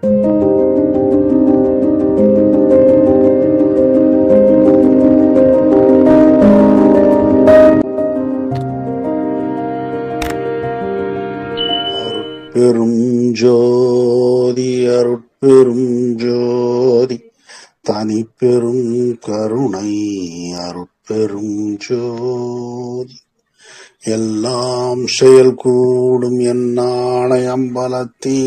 பெரும் ஜோதி அருட்பெரும் ஜோதி தனி பெரும் கருணை அருட்பெரும் ஜோதி எல்லாம் செயல் கூடும் என்னானை அம்பலத்தே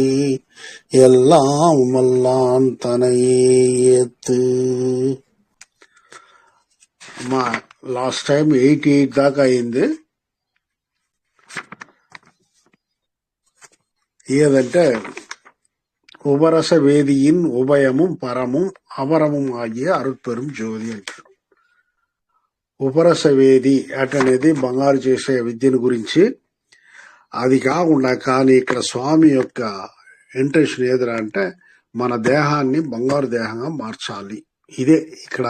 எல்லாம் வல்லான் தனையே ஏத்து. అమ్మా లాస్ట్ టైం 88 దాకా అయింది. ఏదంటే உபரச வேதியின் உபயமும் பரமும் அபரமும் ஆகிய అరుట్పెரும் జ్యోతి అంటారు. ఉపరస వేది అనేది బంగారు చేసే విద్యను గురించి. అది కాకుండా కానీ ఇక్కడ స్వామి యొక్క ఇంటెన్షన్ ఏదిరా అంటే మన దేహాన్ని బంగారు దేహంగా మార్చాలి. ఇదే ఇక్కడ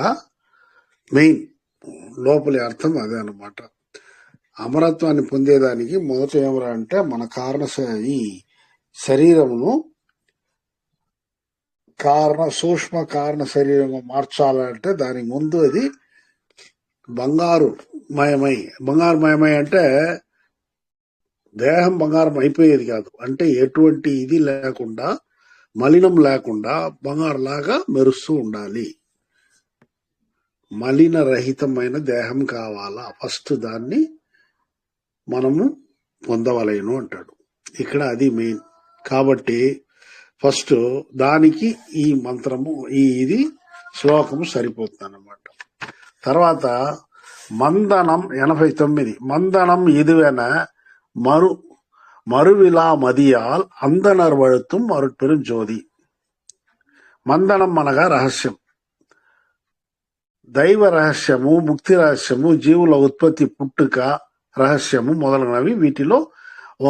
మెయిన్ లోపలి అర్థం అదే అన్నమాట. అమరత్వాన్ని పొందేదానికి మొదట ఏమరా అంటే మన ఈ శరీరమును సూక్ష్మ కారణ శరీరంగా మార్చాలంటే దానికి ముందు అది బంగారుమయమై అంటే దేహం బంగారం అయిపోయేది కాదు. అంటే ఎటువంటి ఇది లేకుండా మలినం లేకుండా బంగారు లాగా మెరుస్తూ ఉండాలి. మలిన రహితమైన దేహం కావాలా, ఫస్ట్ దాన్ని మనము పొందవలేను అంటాడు. ఇక్కడ అది మెయిన్. కాబట్టి ఫస్ట్ దానికి ఈ మంత్రము ఇది శ్లోకము సరిపోతుంది అన్నమాట. తర్వాత మందనం 89 మందనం ఇదువెన మరువిలా మదియాల్ అందనర్ వழுத்தும் అరుట్పెரும் జ్యోతి. మందనం అనగా రహస్యం, దైవ రహస్యము, ముక్తి రహస్యము, జీవుల ఉత్పత్తి పుట్టుక రహస్యము మొదలైనవి. వీటిలో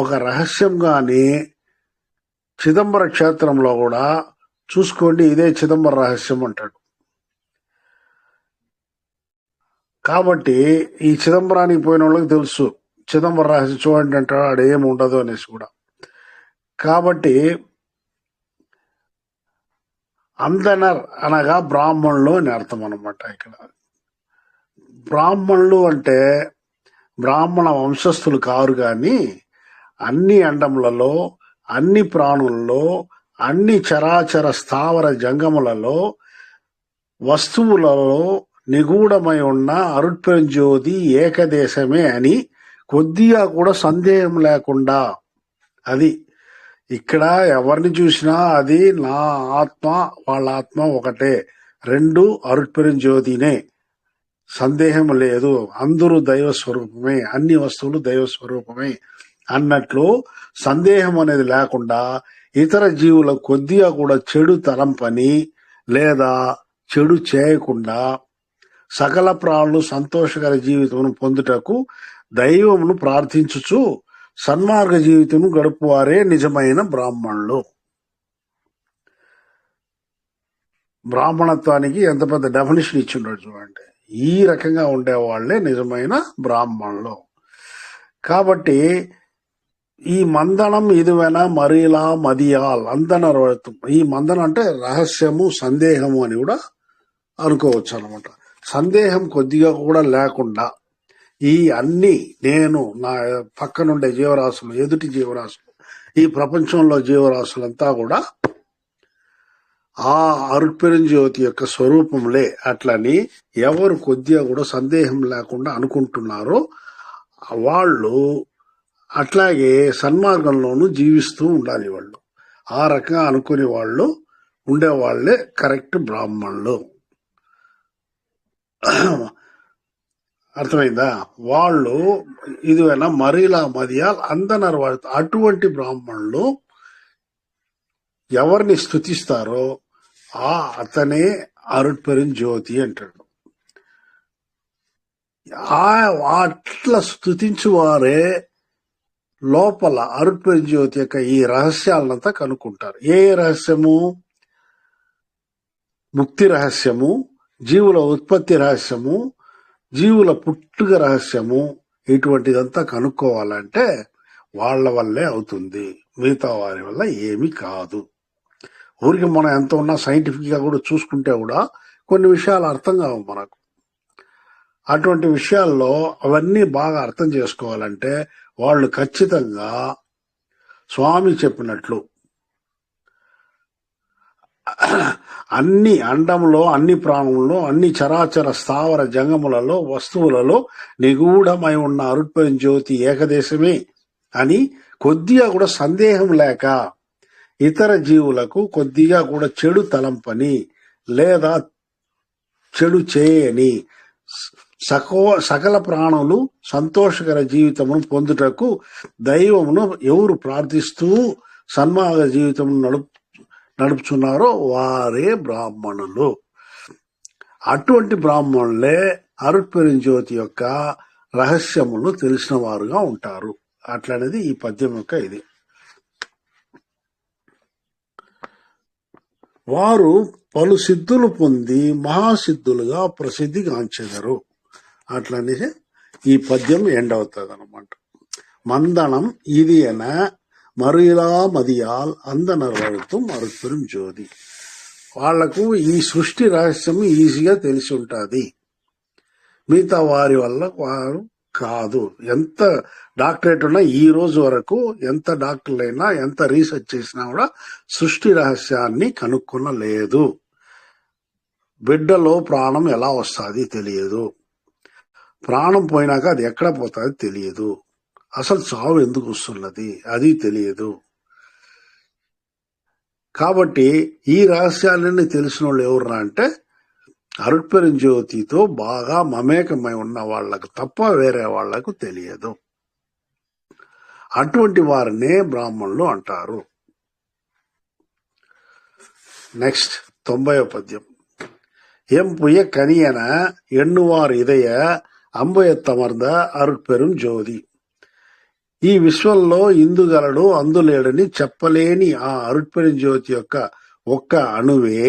ఒక రహస్యంగానే చిదంబర క్షేత్రంలో కూడా చూసుకోండి, ఇదే చిదంబర రహస్యం అంటాడు. కాబట్టి ఈ చిదంబరానికి పోయిన వాళ్ళకి తెలుసు చిదంబర రహస్యం చూడండి అంటాడు, ఆడ ఏమి ఉండదు అనేసి కూడా. కాబట్టి అందనర్ అనగా బ్రాహ్మణులు అని అర్థం అన్నమాట. ఇక్కడ బ్రాహ్మణులు అంటే బ్రాహ్మణ వంశస్థులు కారు గాని అన్ని అండములలో, అన్ని ప్రాణులలో, అన్ని చరాచర స్థావర జంగములలో, వస్తువులలో నిగూఢమై ఉన్న అరుట్పెரும் జ్యోతి ఏకదేశమే అని కొద్దిగా కూడా సందేహం లేకుండా, అది ఇక్కడ ఎవరిని చూసినా అది నా ఆత్మ వాళ్ళ ఆత్మ ఒకటే, రెండు అరుట్పెரும் జ్యోతినే, సందేహం లేదు. అందరూ దైవ స్వరూపమే, అన్ని వస్తువులు దైవ స్వరూపమే అన్నట్లు సందేహం అనేది లేకుండా ఇతర జీవులకు కొద్దిగా కూడా చెడు తలంపని లేదా చెడు చేయకుండా సకల ప్రాణులు సంతోషకర జీవితమును పొందుటకు దైవమును ప్రార్థించుచు సన్మార్గ జీవితం గడుపువారే నిజమైన బ్రాహ్మణులు. బ్రాహ్మణత్వానికి ఎంత పెద్ద డెఫినేషన్ ఇచ్చిండడు చూడండి. ఈ రకంగా ఉండేవాళ్లే నిజమైన బ్రాహ్మణులు. కాబట్టి ఈ మందనం ఇదివైనా మరిలా మదియాల్ అందన ఈ మందనం అంటే రహస్యము, సందేహము అని కూడా అనుకోవచ్చు అనమాట. సందేహం కొద్దిగా కూడా లేకుండా ఈ అన్ని నేను నా పక్కనుండే జీవరాశులు, ఎదుటి జీవరాశులు, ఈ ప్రపంచంలో జీవరాశులంతా కూడా ఆ అరుట్పెரும் జ్యోతి యొక్క స్వరూపంలే. అట్లని ఎవరు కొద్దిగా కూడా సందేహం లేకుండా అనుకుంటున్నారో వాళ్ళు అట్లాగే సన్మార్గంలోనూ జీవిస్తూ ఉండాలి. వాళ్ళు ఆ రకంగా అనుకునే వాళ్ళు ఉండేవాళ్లే కరెక్ట్ బ్రాహ్మణులు. అర్థమైందా? వాళ్ళు ఇదివైనా మరిలా మదియాల్ అందనర్ వాడుతూ అటువంటి బ్రాహ్మణులు ఎవరిని స్తుతిస్తారో అతనే అరుట్పెரும் జ్యోతి అంటాడు. అట్లా స్తుతించు వారే లోపల అరుట్పెரும் జ్యోతి యొక్క ఈ రహస్యాలనంతా కనుక్కుంటారు. ఏ రహస్యము? ముక్తి రహస్యము, జీవుల ఉత్పత్తి రహస్యము, జీవుల పుట్టుక రహస్యము. ఇటువంటిదంతా కనుక్కోవాలంటే వాళ్ళ వల్లే అవుతుంది, మిగతా వారి వల్ల ఏమి కాదు. ఊరికి మనం ఎంత ఉన్నా సైంటిఫిక్ గా కూడా చూసుకుంటే కూడా కొన్ని విషయాలు అర్థం కావు మనకు. అటువంటి విషయాల్లో అవన్నీ బాగా అర్థం చేసుకోవాలంటే వాళ్ళు ఖచ్చితంగా స్వామి చెప్పినట్లు అన్ని అండంలో, అన్ని ప్రాణంలో, అన్ని చరాచర స్థావర జంగములలో, వస్తువులలో నిగూఢమై ఉన్న అరుట్పెరుం జ్యోతి ఏకదేశమే అని కొద్దిగా కూడా సందేహం లేక ఇతర జీవులకు కొద్దిగా కూడా చెడు తలంపని లేదా చెడు చేయని సకల ప్రాణులు సంతోషకర జీవితమును పొందుటకు దైవమును ఎవరు ప్రార్థిస్తూ సన్మార్గ జీవితమును నడుపుచున్నారో వారే బ్రాహ్మణులు. అటువంటి బ్రాహ్మణులే అరుట్పెరుం జ్యోతి యొక్క రహస్యములను తెలిసిన వారుగా ఉంటారు. అట్లనేది ఈ పద్యం యొక్క ఇది. వారు పలు సిద్ధులు పొంది మహాసిద్ధులుగా ప్రసిద్ధిగాంచెదరు. అట్లనే ఈ పద్యం ఎండ్ అవుతుంది అన్నమాట. మందనం ఇది ఎన మరులా మదియాల్ అందనర్ వழுத்தும் అరుట్పెరుం జ్యోతి. వాళ్లకు ఈ సృష్టి రహస్యం ఈజీగా తెలిసి ఉంటుంది, మిగతా వారి వల్ల వారు కాదు. ఎంత డాక్టరేట్ ఉన్నా ఈ రోజు వరకు ఎంత డాక్టర్లైనా ఎంత రీసెర్చ్ చేసినా కూడా సృష్టి రహస్యాన్ని కనుక్కొనలేదు. బిడ్డలో ప్రాణం ఎలా వస్తుంది తెలియదు, ప్రాణం పోయినాక అది ఎక్కడ పోతుంది తెలియదు, అసలు చావు ఎందుకు వస్తున్నది అది తెలియదు. కాబట్టి ఈ రహస్యాలన్నీ తెలిసిన వాళ్ళు ఎవరున్నా అంటే అరుట్పెరుం జ్యోతితో బాగా మమేకమై ఉన్న వాళ్లకు తప్ప వేరే వాళ్లకు తెలియదు. అటువంటి వారినే బ్రాహ్మణులు అంటారు. నెక్స్ట్ 90వ పద్యం. ఎంపుయ కనియన ఎన్నువారు ఇదయ అంబయత్తమర్ద అరుట్పెరుం జ్యోతి. ఈ విశ్వంలో ఇందుగలడు అందులేడని చెప్పలేని ఆ అరుట్పెరుం జ్యోతి యొక్క ఒక్క అణువే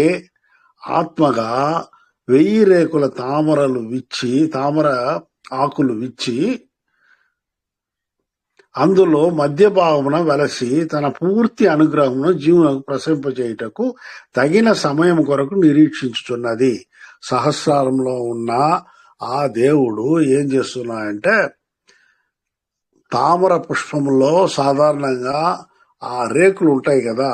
ఆత్మగా 1000 రేకుల తామర ఆకులు విచ్చి అందులో మధ్య భాగమున వెలసి తన పూర్తి అనుగ్రహమును జీవునకు ప్రసరింపచేయుటకు తగిన సమయం కొరకు నిరీక్షించుచున్నది. సహస్రారంలో ఉన్న ఆ దేవుడు ఏం చేస్తున్నాయంటే తామర పుష్పంలో సాధారణంగా ఆ రేకులు ఉంటాయి కదా,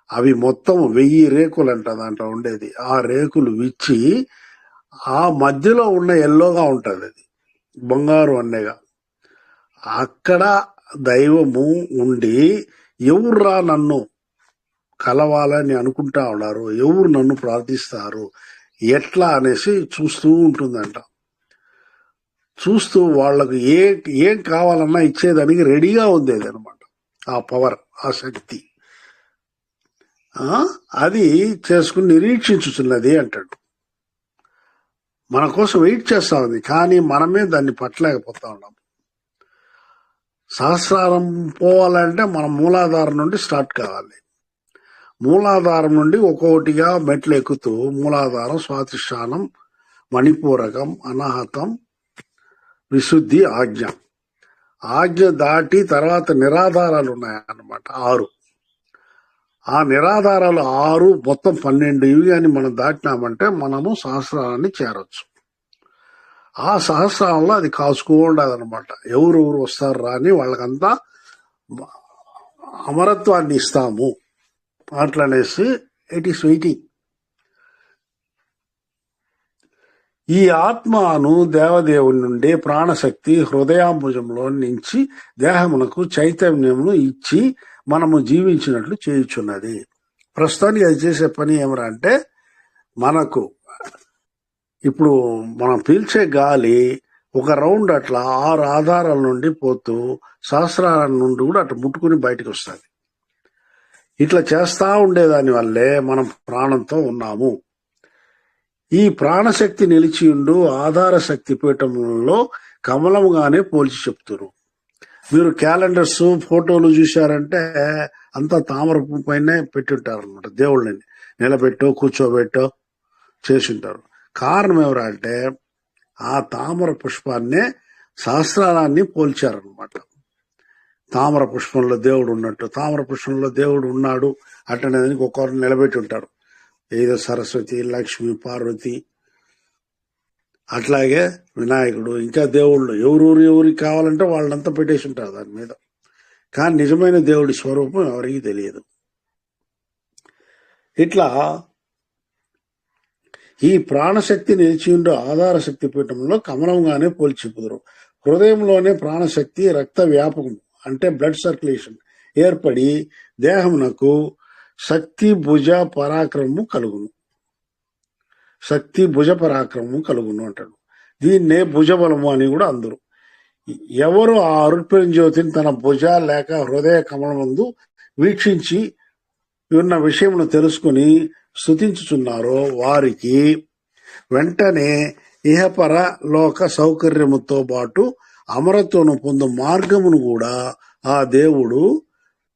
అవి మొత్తం 1000 రేకులు అంట దాంట్లో ఉండేది. ఆ రేకులు విచ్చి ఆ మధ్యలో ఉన్న ఎల్లోగా ఉంటది, అది బంగారు అన్నెగా. అక్కడ దైవము ఉండి ఎవర్రా నన్ను కలవాలని అనుకుంటా ఉన్నారు, ఎవరు నన్ను ప్రార్థిస్తారు ఎట్లా అనేసి చూస్తూ ఉంటుందంట. చూస్తూ వాళ్లకు ఏం కావాలన్నా ఇచ్చేదానికి రెడీగా ఉండేది అనమాట. ఆ పవర్, ఆ శక్తి అది చేసుకుని నిరీక్షించుతున్నది అంటాడు. మన కోసం వెయిట్ చేస్తా ఉంది, కానీ మనమే దాన్ని పట్టలేకపోతా ఉన్నాం. సహస్రారం పోవాలంటే మనం మూలాధారం నుండి స్టార్ట్ కావాలి. మూలాధారం నుండి ఒక్కొక్కటిగా మెట్లు ఎక్కుతూ మూలాధారం, స్వాతిష్టానం, మణిపూరకం, అనాహతం, విశుద్ధి, ఆజ్ఞ దాటి తర్వాత నిరాధారాలు ఉన్నాయన్నమాట 6. ఆ నిరాధారాలు 6 మొత్తం 12 ఇవి కానీ మనం దాటినామంటే మనము సహస్రాన్ని చేరొచ్చు. ఆ సహస్రంలో అది కాసుకోండదు అనమాట. ఎవరెవరు వస్తారు రాని వాళ్ళకంతా అమరత్వాన్ని ఇస్తాము అట్లనేసి ఇట్ ఈస్ వెయిటింగ్. ఈ ఆత్మను దేవదేవుని నుండి ప్రాణశక్తి హృదయాంబుజంలో నుంచి దేహమునకు చైతన్యమును ఇచ్చి మనము జీవించినట్లు చేయుచున్నది. ప్రస్తుతానికి అది చేసే పని ఏమరా అంటే మనకు ఇప్పుడు మనం పీల్చే గాలి ఒక రౌండ్ అట్లా 6 ఆధారాల నుండి పోతూ సహస్రాల నుండి కూడా అట్లా ముట్టుకుని బయటకు వస్తుంది. ఇట్లా చేస్తా ఉండేదాని వల్లే మనం ప్రాణంతో ఉన్నాము. ఈ ప్రాణశక్తి నిలిచియుండు ఆధార శక్తి పీఠంలో కమలముగానే పోల్చి చెప్తున్నారు. మీరు క్యాలెండర్స్, ఫోటోలు చూశారంటే అంతా తామర పైనే పెట్టింటారు అనమాట. దేవుళ్ళని నిలబెట్టో కూర్చోబెట్టో చేసింటారు. కారణం ఎవరా అంటే ఆ తామర పుష్పాన్నే సహస్రారాన్ని పోల్చారనమాట. తామర పుష్పంలో దేవుడు ఉన్నట్టు, తామర పుష్పంలో దేవుడు ఉన్నాడు అట్లనేది ఒక్కొక్కరు నిలబెట్టి ఉంటారు. ఏదో సరస్వతి, లక్ష్మి, పార్వతి, అట్లాగే వినాయకుడు, ఇంకా దేవుళ్ళు ఎవరికి కావాలంటే వాళ్ళంతా పెట్టేసి ఉంటారు దాని మీద. కానీ నిజమైన దేవుడి స్వరూపం ఎవరికి తెలియదు. ఇట్లా ఈ ప్రాణశక్తి నిలిచి ఉండే ఆధార శక్తి పీఠంలో కమలంగానే పోల్చి చెప్పుదురు. హృదయంలోనే ప్రాణశక్తి రక్త వ్యాపకం అంటే బ్లడ్ సర్క్యులేషన్ ఏర్పడి దేహమునకు శక్తి భుజ పరాక్రమము కలుగును. శక్తి భుజ పరాక్రమము కలుగును అంటాడు. దీన్నే భుజబలము అని కూడా అందరు. ఎవరు ఆ అరుట్పేరు జ్యోతిని తన భుజ లేక హృదయ కమలమందు వీక్షించి ఉన్న విషయమును తెలుసుకుని స్తుతించుచున్నారో వారికి వెంటనే ఇహపర లోక సౌకర్యముతో పాటు అమరత్వను పొందు మార్గమును కూడా ఆ దేవుడు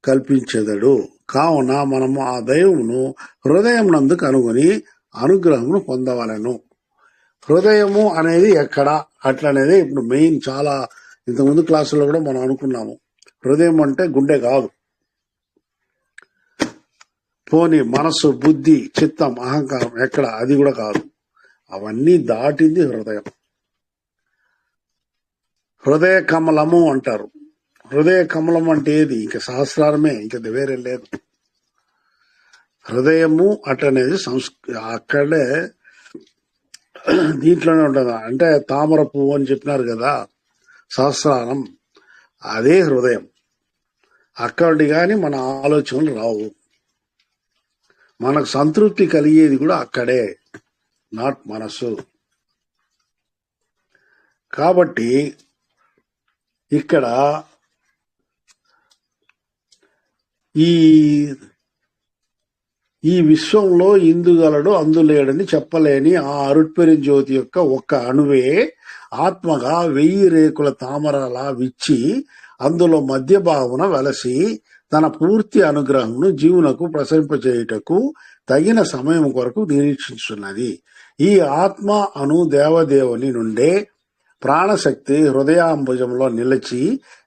కల్పించెదడు. కావున మనము ఆ దైవమును హృదయం నందు కనుగొని అనుగ్రహమును పొందవలెను. హృదయము అనేది ఎక్కడ అట్లనేది ఇప్పుడు మెయిన్. చాలా ఇంతకుముందు క్లాసులో కూడా మనం అనుకున్నాము. హృదయం అంటే గుండె కాదు. పోని మనసు, బుద్ధి, చిత్తం, అహంకారం ఎక్కడ, అది కూడా కాదు. అవన్నీ దాటింది హృదయం. హృదయ కమలము అంటారు. హృదయ కమలం అంటే ఏది? ఇంకా సహస్రారమే, ఇంకా వేరే లేదు. హృదయము అటనేది అక్కడే దీంట్లోనే ఉంటుంది. అంటే తామర పువ్వు అని చెప్పినారు కదా, సహస్రారం, అదే హృదయం. అక్కడి కానీ మన ఆలోచనలు రావు. మనకు సంతృప్తి కలిగేది కూడా అక్కడే, నాట్ మనసు. కాబట్టి ఇక్కడ ఈ విశ్వంలో ఇందుగలడు అందులేడని చెప్పలేని ఆ అరుట్పెరి జ్యోతి యొక్క ఒక్క అణువే ఆత్మగా 1000 రేకుల తామరలా విచ్చి అందులో మధ్య భావన వెలసి తన పూర్తి అనుగ్రహమును జీవునకు ప్రసరింపచేయుటకు తగిన సమయం కొరకు నిరీక్షించున్నది. ఈ ఆత్మ అను దేవదేవుని నుండే ప్రాణశక్తి హృదయాంబుజంలో నిలిచి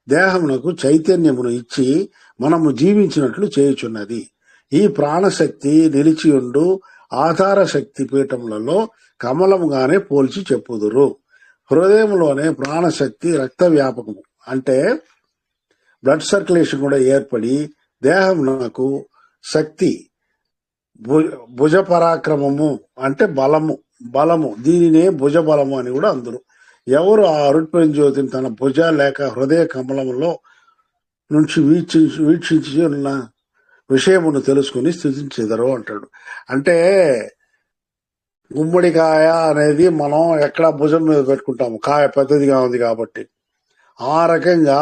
దేహమునకు చైతన్యమును ఇచ్చి మనము జీవించినట్లు చేయుచున్నది. ఈ ప్రాణశక్తి నిలిచియుండు ఆధార శక్తి పీఠములలో కమలముగానే పోల్చి చెప్పుదురు. హృదయంలోనే ప్రాణశక్తి రక్త వ్యాపకము అంటే బ్లడ్ సర్క్యులేషన్ కూడా ఏర్పడి దేహమునకు శక్తి, భుజ పరాక్రమము అంటే బలము, దీనినే భుజ బలము అని కూడా అందరు. ఎవరు ఆ అరుట్పేరు జ్యోతిని తన భుజ లేక హృదయ కమలములో నుంచి వీక్షించి ఉన్న విషయమును తెలుసుకుని స్థుతించెదరు అంటాడు. అంటే గుమ్మడికాయ అనేది మనం ఎక్కడ భుజం మీద పెట్టుకుంటాము, కాయ పెద్దదిగా ఉంది కాబట్టి. ఆ రకంగా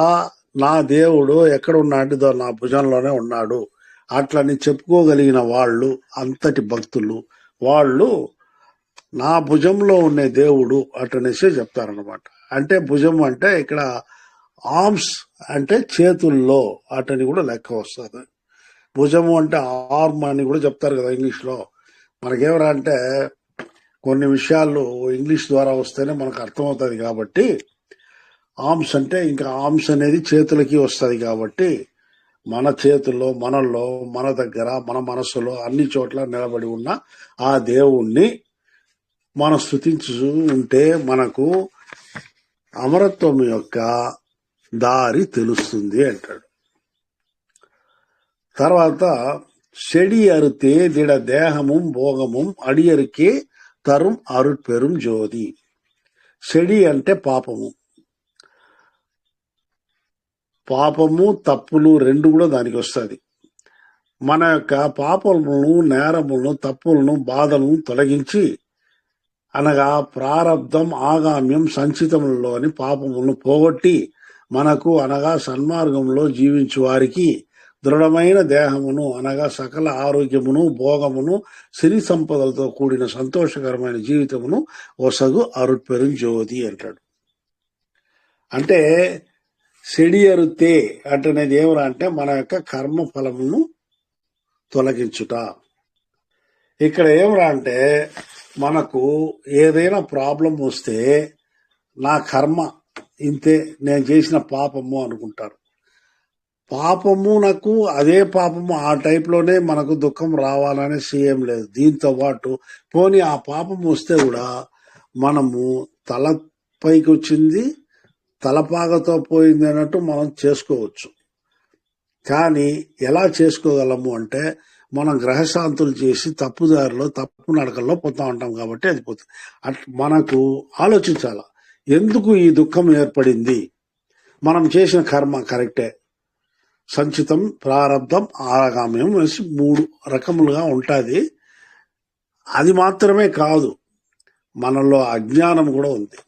నా దేవుడు ఎక్కడ ఉన్నాడు, నా భుజంలోనే ఉన్నాడు అట్లని చెప్పుకోగలిగిన వాళ్ళు, అంతటి భక్తులు వాళ్ళు నా భుజంలో ఉండే దేవుడు అటనేసే చెప్తారనమాట. అంటే భుజం అంటే ఇక్కడ ఆర్మ్స్ అంటే చేతుల్లో అటని కూడా లెక్క వస్తుంది. భుజము అంటే ఆర్మ్ అని కూడా చెప్తారు కదా ఇంగ్లీష్లో. మనకేమరా అంటే కొన్ని విషయాలు ఇంగ్లీష్ ద్వారా వస్తేనే మనకు అర్థమవుతుంది కాబట్టి ఆర్మ్స్ అంటే ఇంకా ఆర్మ్స్ అనేది చేతులకి వస్తుంది కాబట్టి మన చేతుల్లో, మనల్లో, మన దగ్గర, మన మనసులో అన్ని చోట్ల నిలబడి ఉన్న ఆ దేవుణ్ణి మనం స్తుతించు ఉంటే మనకు అమరత్వం యొక్క దారి తెలుస్తుంది అంటాడు. తర్వాత செடி அறுத்தே திட தேகமும் భోగముం అడియరికే తరుం అరుట్పెరుం జ్యోతి. చెడి అంటే పాపము తప్పులు రెండు కూడా దానికి వస్తుంది. మన యొక్క పాపములను, నేరములను, తప్పులను, బాధలను తొలగించి అనగా ప్రారబ్ధం, ఆగామ్యం, సంచితములలోని పాపములను పోగొట్టి మనకు అనగా సన్మార్గంలో జీవించు వారికి దృఢమైన దేహమును అనగా సకల ఆరోగ్యమును, భోగమును, సిరి సంపదలతో కూడిన సంతోషకరమైన జీవితమును ఒసగు అరుట్పెరుం జ్యోతి అంటాడు. అంటే సెడి అరుతే అంటనేది ఏమరా అంటే మన యొక్క కర్మ ఫలమును తొలగించుట. ఇక్కడ ఏమరా అంటే మనకు ఏదైనా ప్రాబ్లం వస్తే నా కర్మ ఇంతే, నేను చేసిన పాపము అనుకుంటారు. పాపము నాకు అదే పాపము ఆ టైప్ లోనే మనకు దుఃఖం రావాలనే ఏం లేదు. దీంతో పాటు పోనీ ఆ పాపం వస్తే కూడా మనము తల పైకి వచ్చింది తలపాగతో పోయింది అన్నట్టు మనం చేసుకోవచ్చు. కానీ ఎలా చేసుకోగలము అంటే మనం గ్రహశాంతులు చేసి తప్పుదారిలో తప్పు నడకల్లో పోతా ఉంటాం కాబట్టి అది పోతుంది. మనకు ఆలోచించాల, ఎందుకు ఈ దుఃఖం ఏర్పడింది? మనం చేసిన కర్మ కరెక్టే. సంచితం, ప్రారంధం, ఆగామ్యం అనేసి 3 రకములుగా ఉంటుంది. అది మాత్రమే కాదు, మనలో అజ్ఞానం కూడా ఉంది.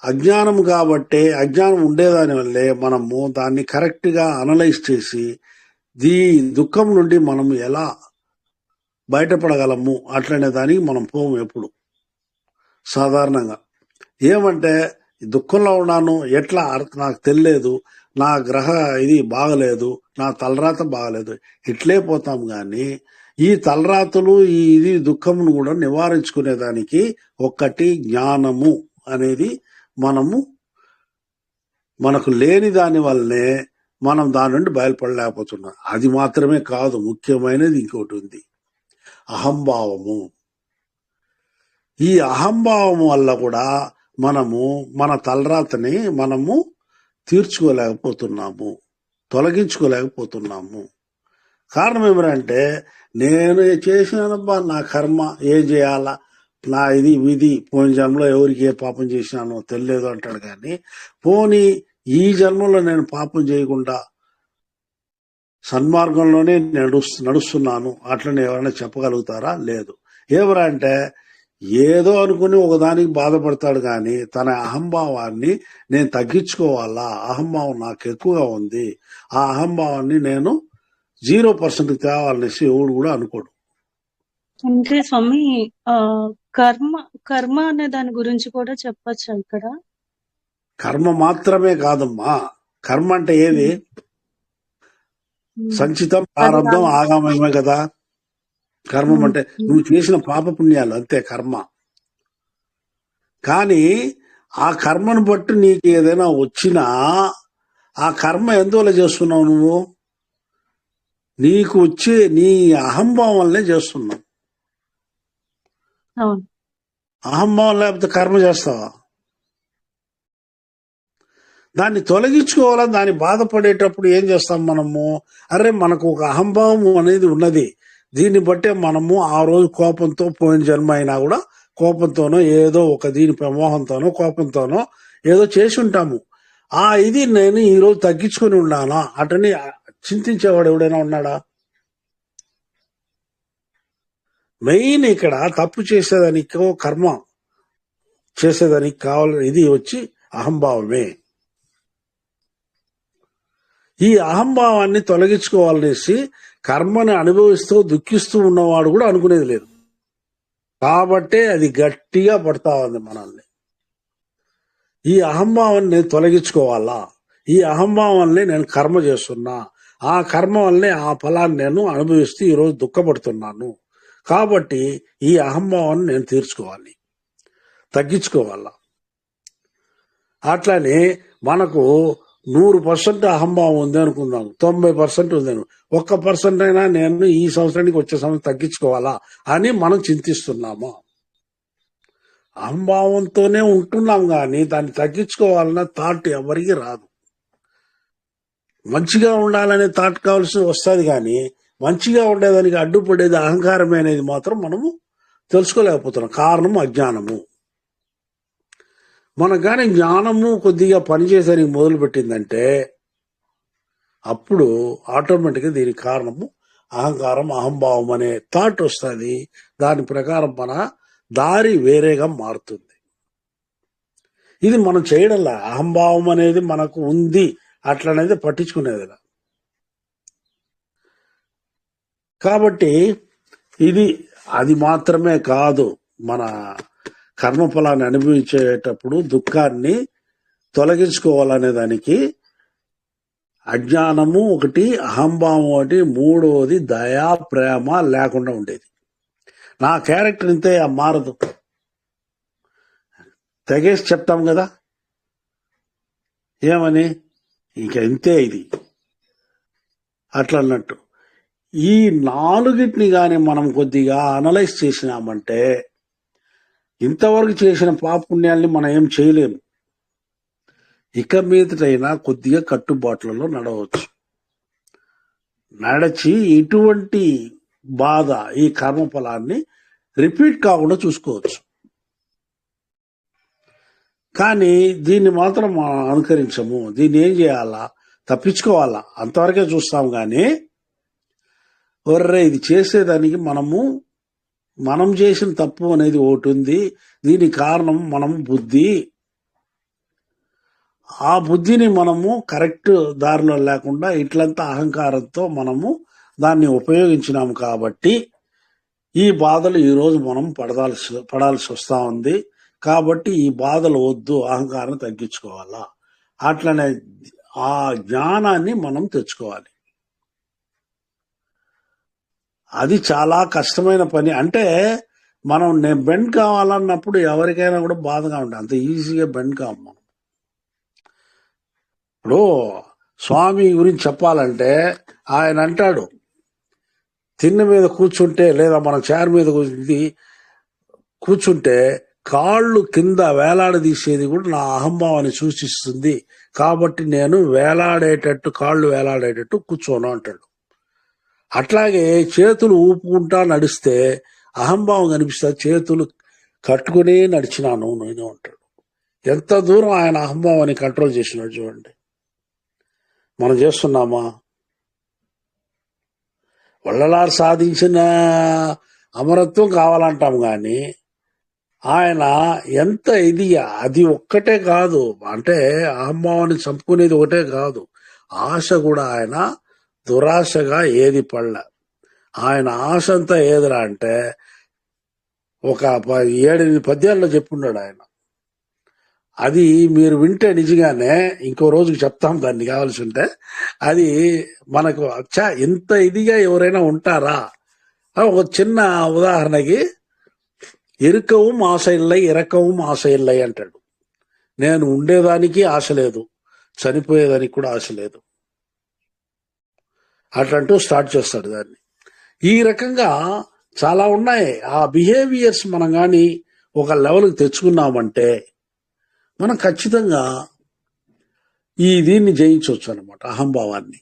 అజ్ఞానం కాబట్టి అజ్ఞానం ఉండేదాని వల్లే మనము దాన్ని కరెక్ట్ గా అనలైజ్ చేసి దుఃఖం నుండి మనం ఎలా బయటపడగలము అట్లనే దానికి మనం పోము ఎప్పుడు. సాధారణంగా ఏమంటే దుఃఖంలో ఉన్నాను, ఎట్లా నాకు తెలియలేదు, నా గ్రహ ఇది బాగలేదు, నా తలరాత బాగలేదు, ఇట్లే పోతాం. కానీ ఈ తలరాతులు ఇది దుఃఖమును కూడా నివారించుకునేదానికి ఒక్కటి జ్ఞానము అనేది మనకు లేని దాని వల్లనే మనం దాని నుండి బయలుపడలేకపోతున్నాం. అది మాత్రమే కాదు, ముఖ్యమైనది ఇంకోటి ఉంది, అహంభావము. ఈ అహంభావం వల్ల కూడా మనము మన తలరాతని మనము తీర్చుకోలేకపోతున్నాము, తొలగించుకోలేకపోతున్నాము. కారణం ఏమిటంటే నేను చేసినబ్బా నా కర్మ, ఏం చేయాలా, నా ఇది విధి, పోయిన జన్మలో ఎవరికి ఏ పాపం చేసినానో తెలియదు అంటాడు. కానీ పోనీ ఈ జన్మలో నేను పాపం చేయకుండా సన్మార్గంలోనే నడుస్తున్నాను అట్లనే ఎవరైనా చెప్పగలుగుతారా? లేదు. ఎవరా అంటే ఏదో అనుకుని ఒకదానికి బాధపడతాడు. కానీ తన అహంభావాన్ని నేను తగ్గించుకోవాలా, అహంభావం నాకు ఎక్కువగా ఉంది, ఆ అహంభావాన్ని నేను 0% తేవాలనేసి ఎవడు కూడా అనుకోడు. అంటే స్వామి, కర్మ కర్మ అనే దాని గురించి కూడా చెప్పచ్చా ఇక్కడ? కర్మ మాత్రమే కాదమ్మా. కర్మ అంటే ఏది? సంచితం, ప్రారంధం, ఆగామమే కదా కర్మం అంటే. నువ్వు చేసిన పాప పుణ్యాలు అంతే కర్మ. కానీ ఆ కర్మను బట్టి నీకు ఏదైనా వచ్చినా ఆ కర్మ ఎందువల్ల చేస్తున్నావు? నువ్వు నీకు వచ్చే నీ అహంభావం వల్లనే చేస్తున్నావు. అహంభావం లేకపోతే కర్మ చేస్తావా? దాన్ని తొలగించుకోవాలని దాన్ని బాధపడేటప్పుడు ఏం చేస్తాం మనము? అరే మనకు ఒక అహంభావం అనేది ఉన్నది, దీన్ని బట్టే మనము ఆ రోజు కోపంతో, పోయిన జన్మ అయినా కూడా కోపంతోనో ఏదో ఒక దీని ప్రమోహంతోనో కోపంతోనో ఏదో చేసి ఉంటాము. ఇది నేను ఈరోజు తగ్గించుకొని ఉన్నానా అటని చింతించేవాడు ఎవడైనా ఉన్నాడా? మెయిన్ ఇక్కడ తప్పు చేసేదానికి, కర్మ చేసేదానికి కావాలని ఇది వచ్చి అహంభావమే. ఈ అహంభావాన్ని తొలగించుకోవాలనేసి కర్మని అనుభవిస్తూ దుఃఖిస్తూ ఉన్నవాడు కూడా అనుకునేది లేదు. కాబట్టే అది గట్టిగా పడతా ఉంది మనల్ని. ఈ అహంభావాన్ని నేను తొలగించుకోవాలా, ఈ అహంభావాన్ని నేను కర్మ చేస్తున్నా, ఆ కర్మ వల్లనే ఆ ఫలాన్ని నేను అనుభవిస్తూ ఈరోజు దుఃఖపడుతున్నాను. కాబట్టి ఈ అహంభావాన్ని నేను తీర్చుకోవాలి, తగ్గించుకోవాలా. అట్లనే మనకు 100% అహంభావం ఉంది అనుకుందాం, 90% ఉంది. 1% అయినా నేను ఈ సంవత్సరానికి వచ్చే సంవత్సరం తగ్గించుకోవాలా అని మనం చింతిస్తున్నామా? అహంభావంతోనే ఉంటున్నాం, కానీ దాన్ని తగ్గించుకోవాలన్న థాట్ ఎవరికి రాదు. మంచిగా ఉండాలనే థాట్ కావాల్సి వస్తుంది, కానీ మంచిగా ఉండేదానికి అడ్డుపడేది అహంకారమే అనేది మాత్రం మనము తెలుసుకోలేకపోతున్నాం. కారణం అజ్ఞానము. మనకు కానీ జ్ఞానము కొద్దిగా పనిచేసేదానికి మొదలు పెట్టిందంటే అప్పుడు ఆటోమేటిక్గా దీనికి కారణము అహంకారం, అహంభావం అనే థాట్ వస్తుంది. దాని ప్రకారం మన దారి వేరేగా మారుతుంది. ఇది మనం చేయడంలా. అహంభావం అనేది మనకు ఉంది అట్లనేది పట్టించుకునేది. కాబట్టి అది మాత్రమే కాదు, మన కర్మఫలాన్ని అనుభవించేటప్పుడు దుఃఖాన్ని తొలగించుకోవాలనే దానికి అజ్ఞానము ఒకటి, అహంభావం ఒకటి, మూడవది దయా ప్రేమ లేకుండా ఉండేది. నా క్యారెక్టర్ ఇంతే, మారదు. తెగేసి చెప్తాం కదా, ఏమని? ఇంక ఇంతే ఇది అట్లా అన్నట్టు. ఈ నాలుగిటిని గాని మనం కొద్దిగా అనలైజ్ చేసినామంటే ఇంతవరకు చేసిన పాపుణ్యాల్ని మనం ఏం చేయలేము. ఇక మీదటైనా కొద్దిగా కట్టుబాట్లలో నడవచ్చు. నడిచి ఇటువంటి బాధ ఈ కర్మఫలాన్ని రిపీట్ కాకుండా చూసుకోవచ్చు. కానీ దీన్ని మాత్రం మనం అనుకరించము. దీన్ని ఏం చేయాలా? తప్పించుకోవాలా, అంతవరకే చూస్తాం. కానీ ఒర్రే ఇది చేసేదానికి మనం చేసిన తప్పు అనేది ఒకటి ఉంది. దీనికి కారణం మనం బుద్ధి. ఆ బుద్ధిని మనము కరెక్ట్ దారిలో లేకుండా ఇట్లంతా అహంకారంతో మనము దాన్ని ఉపయోగించినాము కాబట్టి ఈ బాధలు ఈరోజు మనం పడాల్సి వస్తా ఉంది. కాబట్టి ఈ బాధలు వద్దు, అహంకారం తగ్గించుకోవాలా. అట్లనే ఆ జ్ఞానాన్ని మనం తెచ్చుకోవాలి. అది చాలా కష్టమైన పని. అంటే మనం బెండ్ కావాలన్నప్పుడు ఎవరికైనా కూడా బాధగా ఉంటుంది. అంత ఈజీగా బెండ్ కాము మనం. ఇప్పుడు స్వామి గురించి చెప్పాలంటే ఆయన అంటాడు, తిన్న మీద కూర్చుంటే లేదా మన చైర్ మీద కూర్చుంటే కాళ్ళు కింద వేలాడదీసేది కూడా నా అహంభావాన్ని సూచిస్తుంది. కాబట్టి నేను కాళ్ళు వేలాడేటట్టు కూర్చోను అంటాడు. అట్లాగే చేతులు ఊపుకుంటా నడిస్తే అహంభావం కనిపిస్తా, చేతులు కట్టుకునే నడిచినాను నేను అంటాడు. ఎంత దూరం ఆయన అహంభావాన్ని కంట్రోల్ చేసినాడు చూడండి. మనం చేస్తున్నామా? వల్లలారు సాధించిన అమరత్వం కావాలంటాం కానీ ఆయన ఎంత ఇదిగా, అది ఒక్కటే కాదు, అంటే అహంభావాన్ని చంపుకునేది ఒకటే కాదు, ఆశ కూడా ఆయన దురాశగా ఏది పడలే. ఆయన ఆశ అంతా ఏదిరా అంటే ఒక 7-8 పద్యాల్లో చెప్పున్నాడు ఆయన. అది మీరు వింటే నిజంగానే ఇంకో రోజుకి చెప్తాం దాన్ని కావాల్సి ఉంటే. అది మనకు ఇంత ఇదిగా ఎవరైనా ఉంటారా? ఒక చిన్న ఉదాహరణకి, ఇరుకവും ఆశ ఇల్లై ఇరకവും ఆశ ఇల్లై అంటాడు. నేను ఉండేదానికి ఆశ లేదు, చనిపోయేదానికి కూడా ఆశ లేదు అట్లంటూ స్టార్ట్ చేస్తాడు దాన్ని. ఈ రకంగా చాలా ఉన్నాయి. ఆ బిహేవియర్స్ మనం కానీ ఒక లెవెల్కి తెచ్చుకున్నామంటే మనం ఖచ్చితంగా దీన్ని జయించవచ్చు అనమాట, అహంభావాన్ని.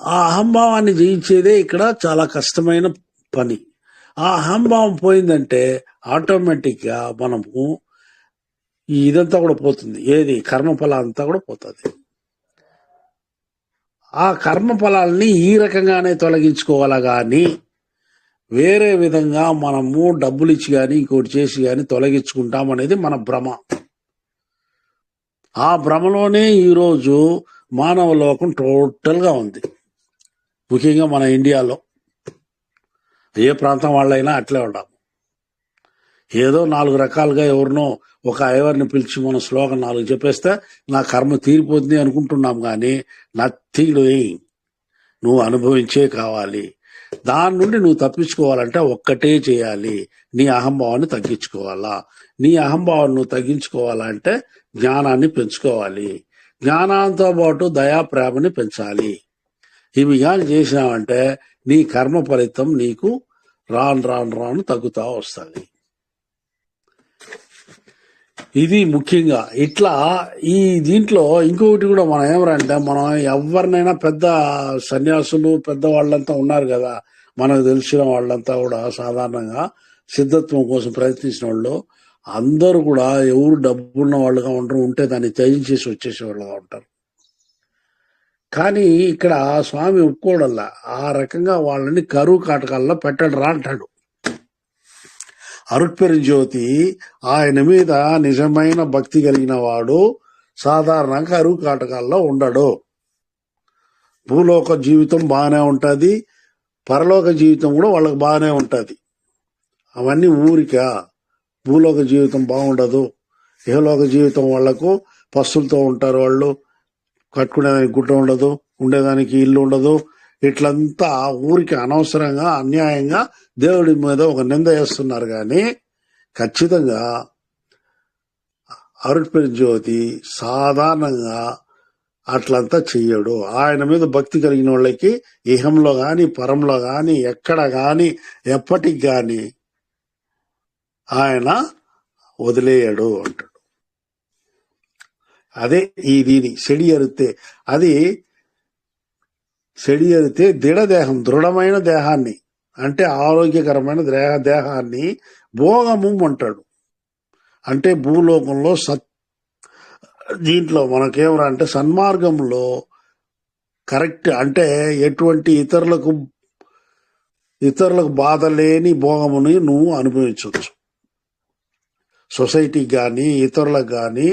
ఆ అహంభావాన్ని జయించేదే ఇక్కడ చాలా కష్టమైన పని. ఆ అహంభావం పోయిందంటే ఆటోమేటిక్ గా మనము ఇదంతా కూడా పోతుంది. ఏది కర్మఫలం అంతా కూడా పోతుంది. ఆ కర్మఫలాల్ని ఈ రకంగానే తొలగించుకోవాలా గాని వేరే విధంగా మనము డబ్బులు ఇచ్చి కానీ ఇంకోటి చేసి కానీ తొలగించుకుంటాం అనేది మన భ్రమ. ఆ భ్రమలోనే ఈరోజు మానవ లోకం టోటల్ గా ఉంది. ముఖ్యంగా మన ఇండియాలో ఏ ప్రాంతం వాళ్ళైనా అట్లే ఉండాలి. ఏదో 4 రకాలుగా ఎవరినో ఒక ఎవరిని పిలిచి మనం శ్లోకం 4 చెప్పేస్తే నా కర్మ తీరిపోతుంది అనుకుంటున్నాం. కానీ నథింగ్ డూయింగ్. నువ్వు అనుభవించే కావాలి. దాని నుండి నువ్వు తప్పించుకోవాలంటే ఒక్కటే చేయాలి, నీ అహంభావాన్ని తగ్గించుకోవాలా. నీ అహంభావాన్ని నువ్వు తగ్గించుకోవాలంటే జ్ఞానాన్ని పెంచుకోవాలి. జ్ఞానంతో పాటు దయా ప్రేమని పెంచాలి. ఇవి కానీ చేసినావంటే నీ కర్మ ఫలితం నీకు రాను తగ్గుతా వస్తుంది. ఇది ముఖ్యంగా ఇట్లా. ఈ దీంట్లో ఇంకొకటి కూడా మనం ఏమరంటే, మనం ఎవరినైనా పెద్ద సన్యాసులు పెద్ద వాళ్ళంతా ఉన్నారు కదా, మనకు తెలిసిన వాళ్ళంతా కూడా సాధారణంగా సిద్ధత్వం కోసం ప్రయత్నించిన వాళ్ళు అందరూ కూడా ఎవరు డబ్బున్న వాళ్ళుగా ఉంటారు, ఉంటే దాన్ని త్యజించేసి వచ్చేసే వాళ్ళుగా ఉంటారు. కానీ ఇక్కడ స్వామి ఒప్పుకోవడల్లా ఆ రకంగా వాళ్ళని కరువు కాటకాల్లో పెట్టడు రా అంటాడు. అరుట్పెరుంజ్యోతి ఆయన మీద నిజమైన భక్తి కలిగిన వాడు సాధారణంగా కరువు కాటకాల్లో ఉండడు. భూలోక జీవితం బాగానే ఉంటుంది, పరలోక జీవితం కూడా వాళ్ళకి బాగానే ఉంటుంది. అవన్నీ ఊరిక. భూలోక జీవితం బాగుండదు, ఇహలోక జీవితం వాళ్లకు పస్తులతో ఉంటారు. వాళ్ళు కట్టుకునేదానికి గుడ్డ ఉండదు, ఉండేదానికి ఇల్లు ఉండదు. ఇట్లంతా ఊరికి అనవసరంగా అన్యాయంగా దేవుడి మీద ఒక నింద వేస్తున్నారు. కానీ ఖచ్చితంగా అరుట్పెరుంజ్యోతి సాధారణంగా అట్లంతా చెయ్యడు. ఆయన మీద భక్తి కలిగిన వాళ్ళకి ఇహంలో గాని పరంలో గాని ఎక్కడ గాని ఎప్పటికి గాని ఆయన వదిలేయడు అంటాడు. అదే ఈ దీని సెడి అరితే, అది సెడి అరితే దృఢదేహం, దృఢమైన దేహాన్ని అంటే ఆరోగ్యకరమైన దేహాన్ని భోగము అంటాడు. అంటే భూలోకంలో దీంట్లో మనకేమరా అంటే సన్మార్గంలో కరెక్ట్ అంటే ఎటువంటి ఇతరులకు బాధ లేని భోగముని నువ్వు అనుభవించవచ్చు. సొసైటీకి కానీ ఇతరులకు కానీ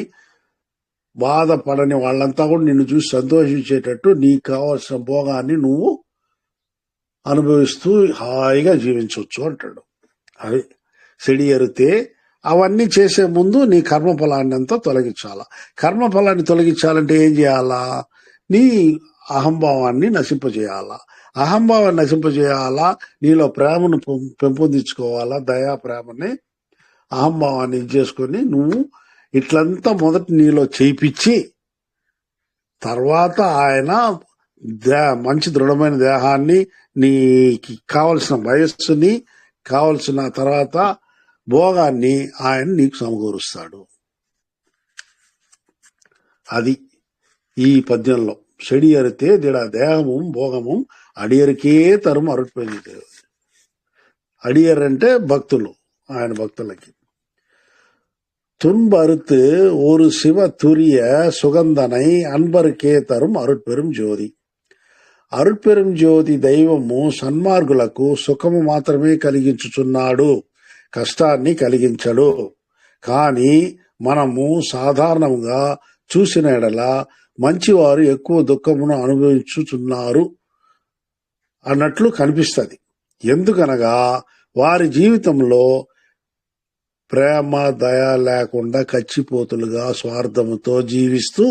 బాధపడని వాళ్ళంతా కూడా నిన్ను చూసి సంతోషించేటట్టు నీకు కావాల్సిన భోగాన్ని నువ్వు అనుభవిస్తూ హాయిగా జీవించవచ్చు అంటాడు. అది సెడి ఎరితే అవన్నీ చేసే ముందు నీ కర్మఫలాన్ని అంతా తొలగించాలా. కర్మఫలాన్ని తొలగించాలంటే ఏం చేయాలా? నీ అహంభావాన్ని నశింపజేయాలా. అహంభావాన్ని నశింపజేయాలా, నీలో ప్రేమను పెంపొందించుకోవాలా, దయా ప్రేమని అహంభావాన్ని చేసుకొని నువ్వు ఇట్లంతా మొదట నీలో చేయించి తర్వాత ఆయన మంచి దృఢమైన దేహాన్ని, నీకు కావలసిన వయస్సుని, కావలసిన తర్వాత భోగాన్ని ఆయన నీకు సమకూరుస్తాడు. అది ఈ పద్యంలో సెడి అరితే దిడ దేహము భోగము అడియరికే తరుము అరుట్పోయింది. అడియర్ అంటే భక్తులు, ఆయన భక్తులకి. துன்பறுத்து ஒரு சிவ துரிய சுகந்தனை அன்பருக்கே தரும் అరుట్పెరుం జ్యోతి. అరుట్పెరుం జ్యోతి దైవము సన్మార్గులకు సుఖము మాత్రమే కలిగించుచున్నాడు, కష్టాన్ని కలిగించడు. కానీ మనము సాధారణంగా చూసిన ఎడల మంచివారు ఎక్కువ దుఃఖమును అనుభవించుచున్నారు అన్నట్లు కనిపిస్తుంది. ఎందుకనగా వారి జీవితంలో ప్రేమ దయ లేకుండా కచ్చిపోతులుగా స్వార్థముతో జీవిస్తూ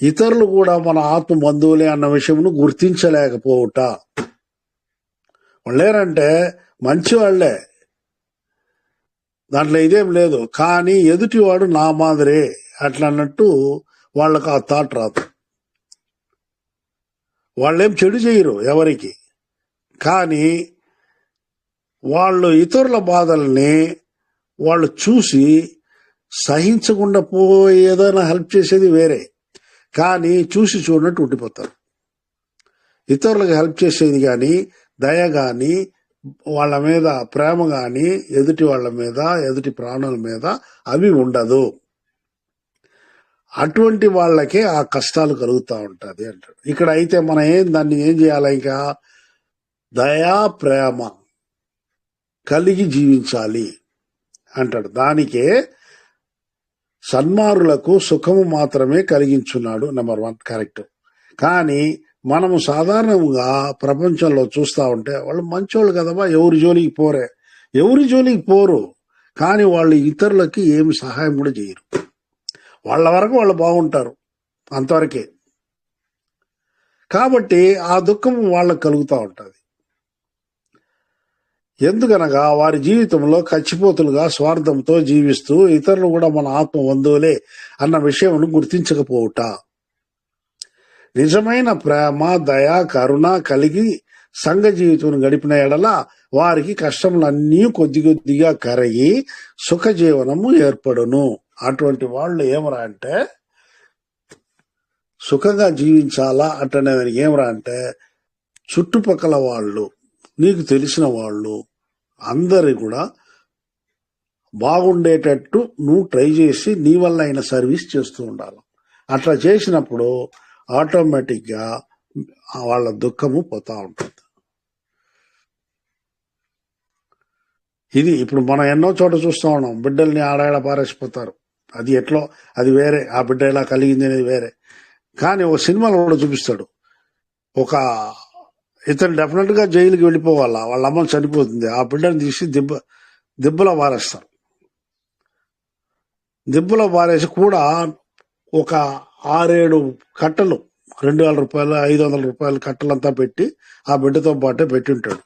ఇతరులు కూడా మన ఆత్మ బంధువులే అన్న విషయమును గుర్తించలేకపోవుట. వాళ్ళేరంటే మంచి వాళ్లే, దాంట్లో ఇదేం లేదు, కానీ ఎదుటివాడు నా మాదిరే అట్లా అన్నట్టు వాళ్ళకు ఆ థాట్ రాదు. వాళ్ళేం చెడు చేయరు ఎవరికి, కానీ వాళ్ళు ఇతరుల బాధల్ని వాళ్ళు చూసి సహించకుండా ఏదైనా హెల్ప్ చేసేది వేరే, కానీ చూసి చూడనట్టు ఉండిపోతారు. ఇతరులకు హెల్ప్ చేసేది కానీ దయ కానీ వాళ్ళ మీద ప్రేమ కానీ ఎదుటి వాళ్ళ మీద ఎదుటి ప్రాణుల మీద అవి ఉండదు. అటువంటి వాళ్ళకే ఆ కష్టాలు కలుగుతూ ఉంటుంది అంటాడు. ఇక్కడ అయితే మనం దాన్ని ఏం చేయాలి? ఇంకా దయా ప్రేమ కలిగి జీవించాలి అంటాడు. దానికే సన్మారులకు సుఖము మాత్రమే కలిగించున్నాడు. Number 1 correct. కానీ మనము సాధారణంగా ప్రపంచంలో చూస్తూ ఉంటే వాళ్ళు మంచోళ్ళు కదమ్మా, ఎవరి జోలికి పోరు, కానీ వాళ్ళు ఇతరులకి ఏమి సహాయం కూడా చేయరు. వాళ్ళ వరకు వాళ్ళు బాగుంటారు, అంతవరకే. కాబట్టి ఆ దుఃఖం వాళ్ళకు కలుగుతూ ఉంటుంది. ఎందుకనగా వారి జీవితంలో కచ్చిపోతులుగా స్వార్థంతో జీవిస్తూ ఇతరులు కూడా మన ఆత్మ బంధువులే అన్న విషయం గుర్తించకపోవుట. నిజమైన ప్రేమ దయ కరుణ కలిగి సంఘ జీవితం గడిపిన ఎడల వారికి కష్టములన్నీ కొద్ది కొద్దిగా కరిగి సుఖ జీవనము ఏర్పడును. అటువంటి వాళ్ళు ఏమరా అంటే సుఖంగా జీవించాలా అంటే ఏమరా అంటే చుట్టుపక్కల వాళ్ళు, నీకు తెలిసిన వాళ్ళు అందరి కూడా బాగుండేటట్టు నువ్వు ట్రై చేసి నీ వల్ల అయిన సర్వీస్ చేస్తూ ఉండాలి. అట్లా చేసినప్పుడు ఆటోమేటిక్గా వాళ్ళ దుఃఖము పోతా ఉంటుంది. ఇది ఇప్పుడు మనం ఎన్నో చోట చూస్తూ ఉన్నాం. బిడ్డల్ని ఆడాడ పారేసిపోతారు. అది ఎట్లో అది వేరే, ఆ బిడ్డ ఎలా కలిగింది అనేది వేరే. కానీ ఒక సినిమాలో కూడా చూపిస్తాడు, ఒక ఇతను డెఫినెట్ గా జైలుకి వెళ్ళిపోవాలా, వాళ్ళ అమ్మ చనిపోతుంది, ఆ బిడ్డను తీసి దిబ్బలో పారేస్తారు. దిబ్బలో పారేసి కూడా ఒక 6-7 కట్టలు, 2,000 రూపాయలు 500 రూపాయల కట్టలంతా పెట్టి ఆ బిడ్డతో పాటే పెట్టి ఉంటాడు.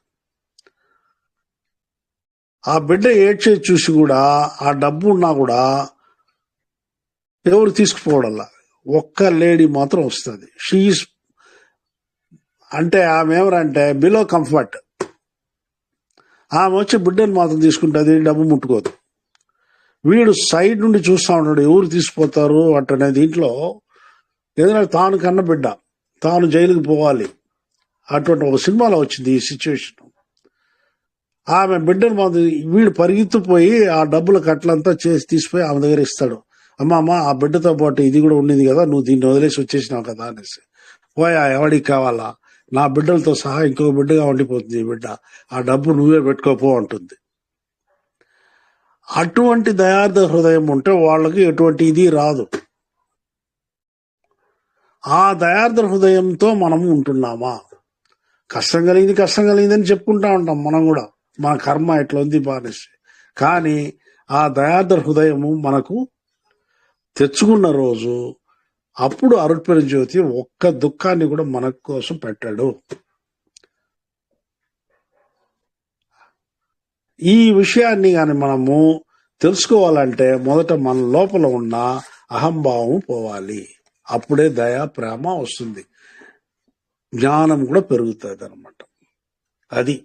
ఆ బిడ్డ ఏడ్చే చూసి కూడా ఆ డబ్బు ఉన్నా కూడా ఎవరు తీసుకుపోవడల్లా, ఒక్క లేడీ మాత్రం వస్తుంది. షీఈస్ అంటే ఆమె ఎవరంటే బిలో కంఫర్ట్. ఆమె వచ్చి బిడ్డను మాత్రం తీసుకుంటుంది, డబ్బు ముట్టుకోదు. వీడు సైడ్ నుండి చూస్తూ ఉంటాడు, ఎవరు తీసుకుపోతారు అట్టనే. దీంట్లో ఏదైనా తాను కన్న బిడ్డ తాను జైలుకి పోవాలి, అటువంటి ఒక సినిమాలో వచ్చింది ఈ సిచ్యువేషన్. ఆమె బిడ్డను మాత్రం వీడు పరిగెత్తిపోయి ఆ డబ్బుల కట్లంతా చేసి తీసిపోయి ఆమె దగ్గర ఇస్తాడు. అమ్మ ఆ బిడ్డతో పాటు ఇది కూడా ఉండింది కదా, నువ్వు దీన్ని వదిలేసి వచ్చేసినావు కదా అనేసి. పోయా, ఎవడికి కావాలా, నా బిడ్డలతో సహా ఇంకొక బిడ్డగా ఉండిపోతుంది ఈ బిడ్డ, ఆ డబ్బు నువ్వే పెట్టుకోపో అంటుంది. అటువంటి దయార్థ హృదయం ఉంటే వాళ్ళకి ఎటువంటి ఇది రాదు. ఆ దయార్థ హృదయంతో మనం ఉంటున్నామా? కష్టం కలిగిందని చెప్పుకుంటా ఉంటాం మనం కూడా, మన కర్మ ఎట్లా ఉంది బానేసి. కానీ ఆ దయార్థ హృదయము మనకు తెచ్చుకున్న రోజు, అప్పుడు అరుట్పేరు జ్యోతి ఒక్క దుఃఖాన్ని కూడా మన కోసం పెట్టాడు. ఈ విషయాన్ని కానీ మనము తెలుసుకోవాలంటే మొదట మన లోపల ఉన్న అహంభావం పోవాలి. అప్పుడే దయ, ప్రేమ వస్తుంది, జ్ఞానం కూడా పెరుగుతుంది అన్నమాట. అది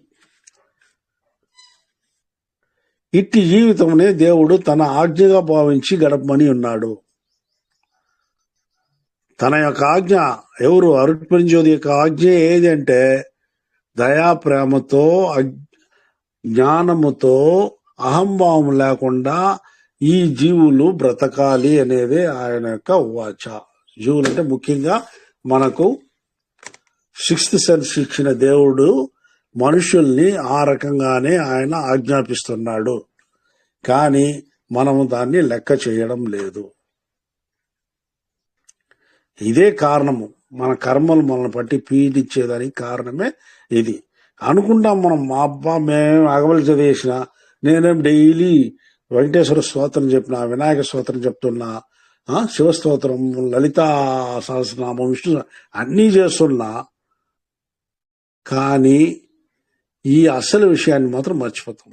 ఇట్టి జీవితంనే దేవుడు తన ఆజ్ఞగా భావించి గడపమని ఉన్నాడు. తన యొక్క ఆజ్ఞ ఎవరు, అరుట్పేరు జ్యోతి యొక్క ఆజ్ఞ ఏది అంటే దయా, ప్రేమతో, జ్ఞానముతో, అహంభావం లేకుండా ఈ జీవులు బ్రతకాలి అనేది ఆయన యొక్క వాచ. జీవులు అంటే ముఖ్యంగా మనకు 6th సెన్స్ ఇచ్చిన దేవుడు మనుషుల్ని ఆ రకంగానే ఆయన ఆజ్ఞాపిస్తున్నాడు. కానీ మనము దాన్ని లెక్క చేయడం లేదు. ఇదే కారణము, మన కర్మలు మనల్ని పట్టి పీడించేదానికి కారణమే ఇది. అనుకుంటాం మనం, మా అబ్బా మేమేం అగవలు చదివేసిన, నేనేం డైలీ వెంకటేశ్వర స్తోత్రం చెప్పిన, వినాయక స్తోత్రం చెప్తున్నా, శివస్తోత్రం, లలితా సహస్రనామం, విష్ణు అన్నీ చేస్తున్నా, కానీ ఈ అసలు విషయాన్ని మాత్రం మర్చిపోతాం.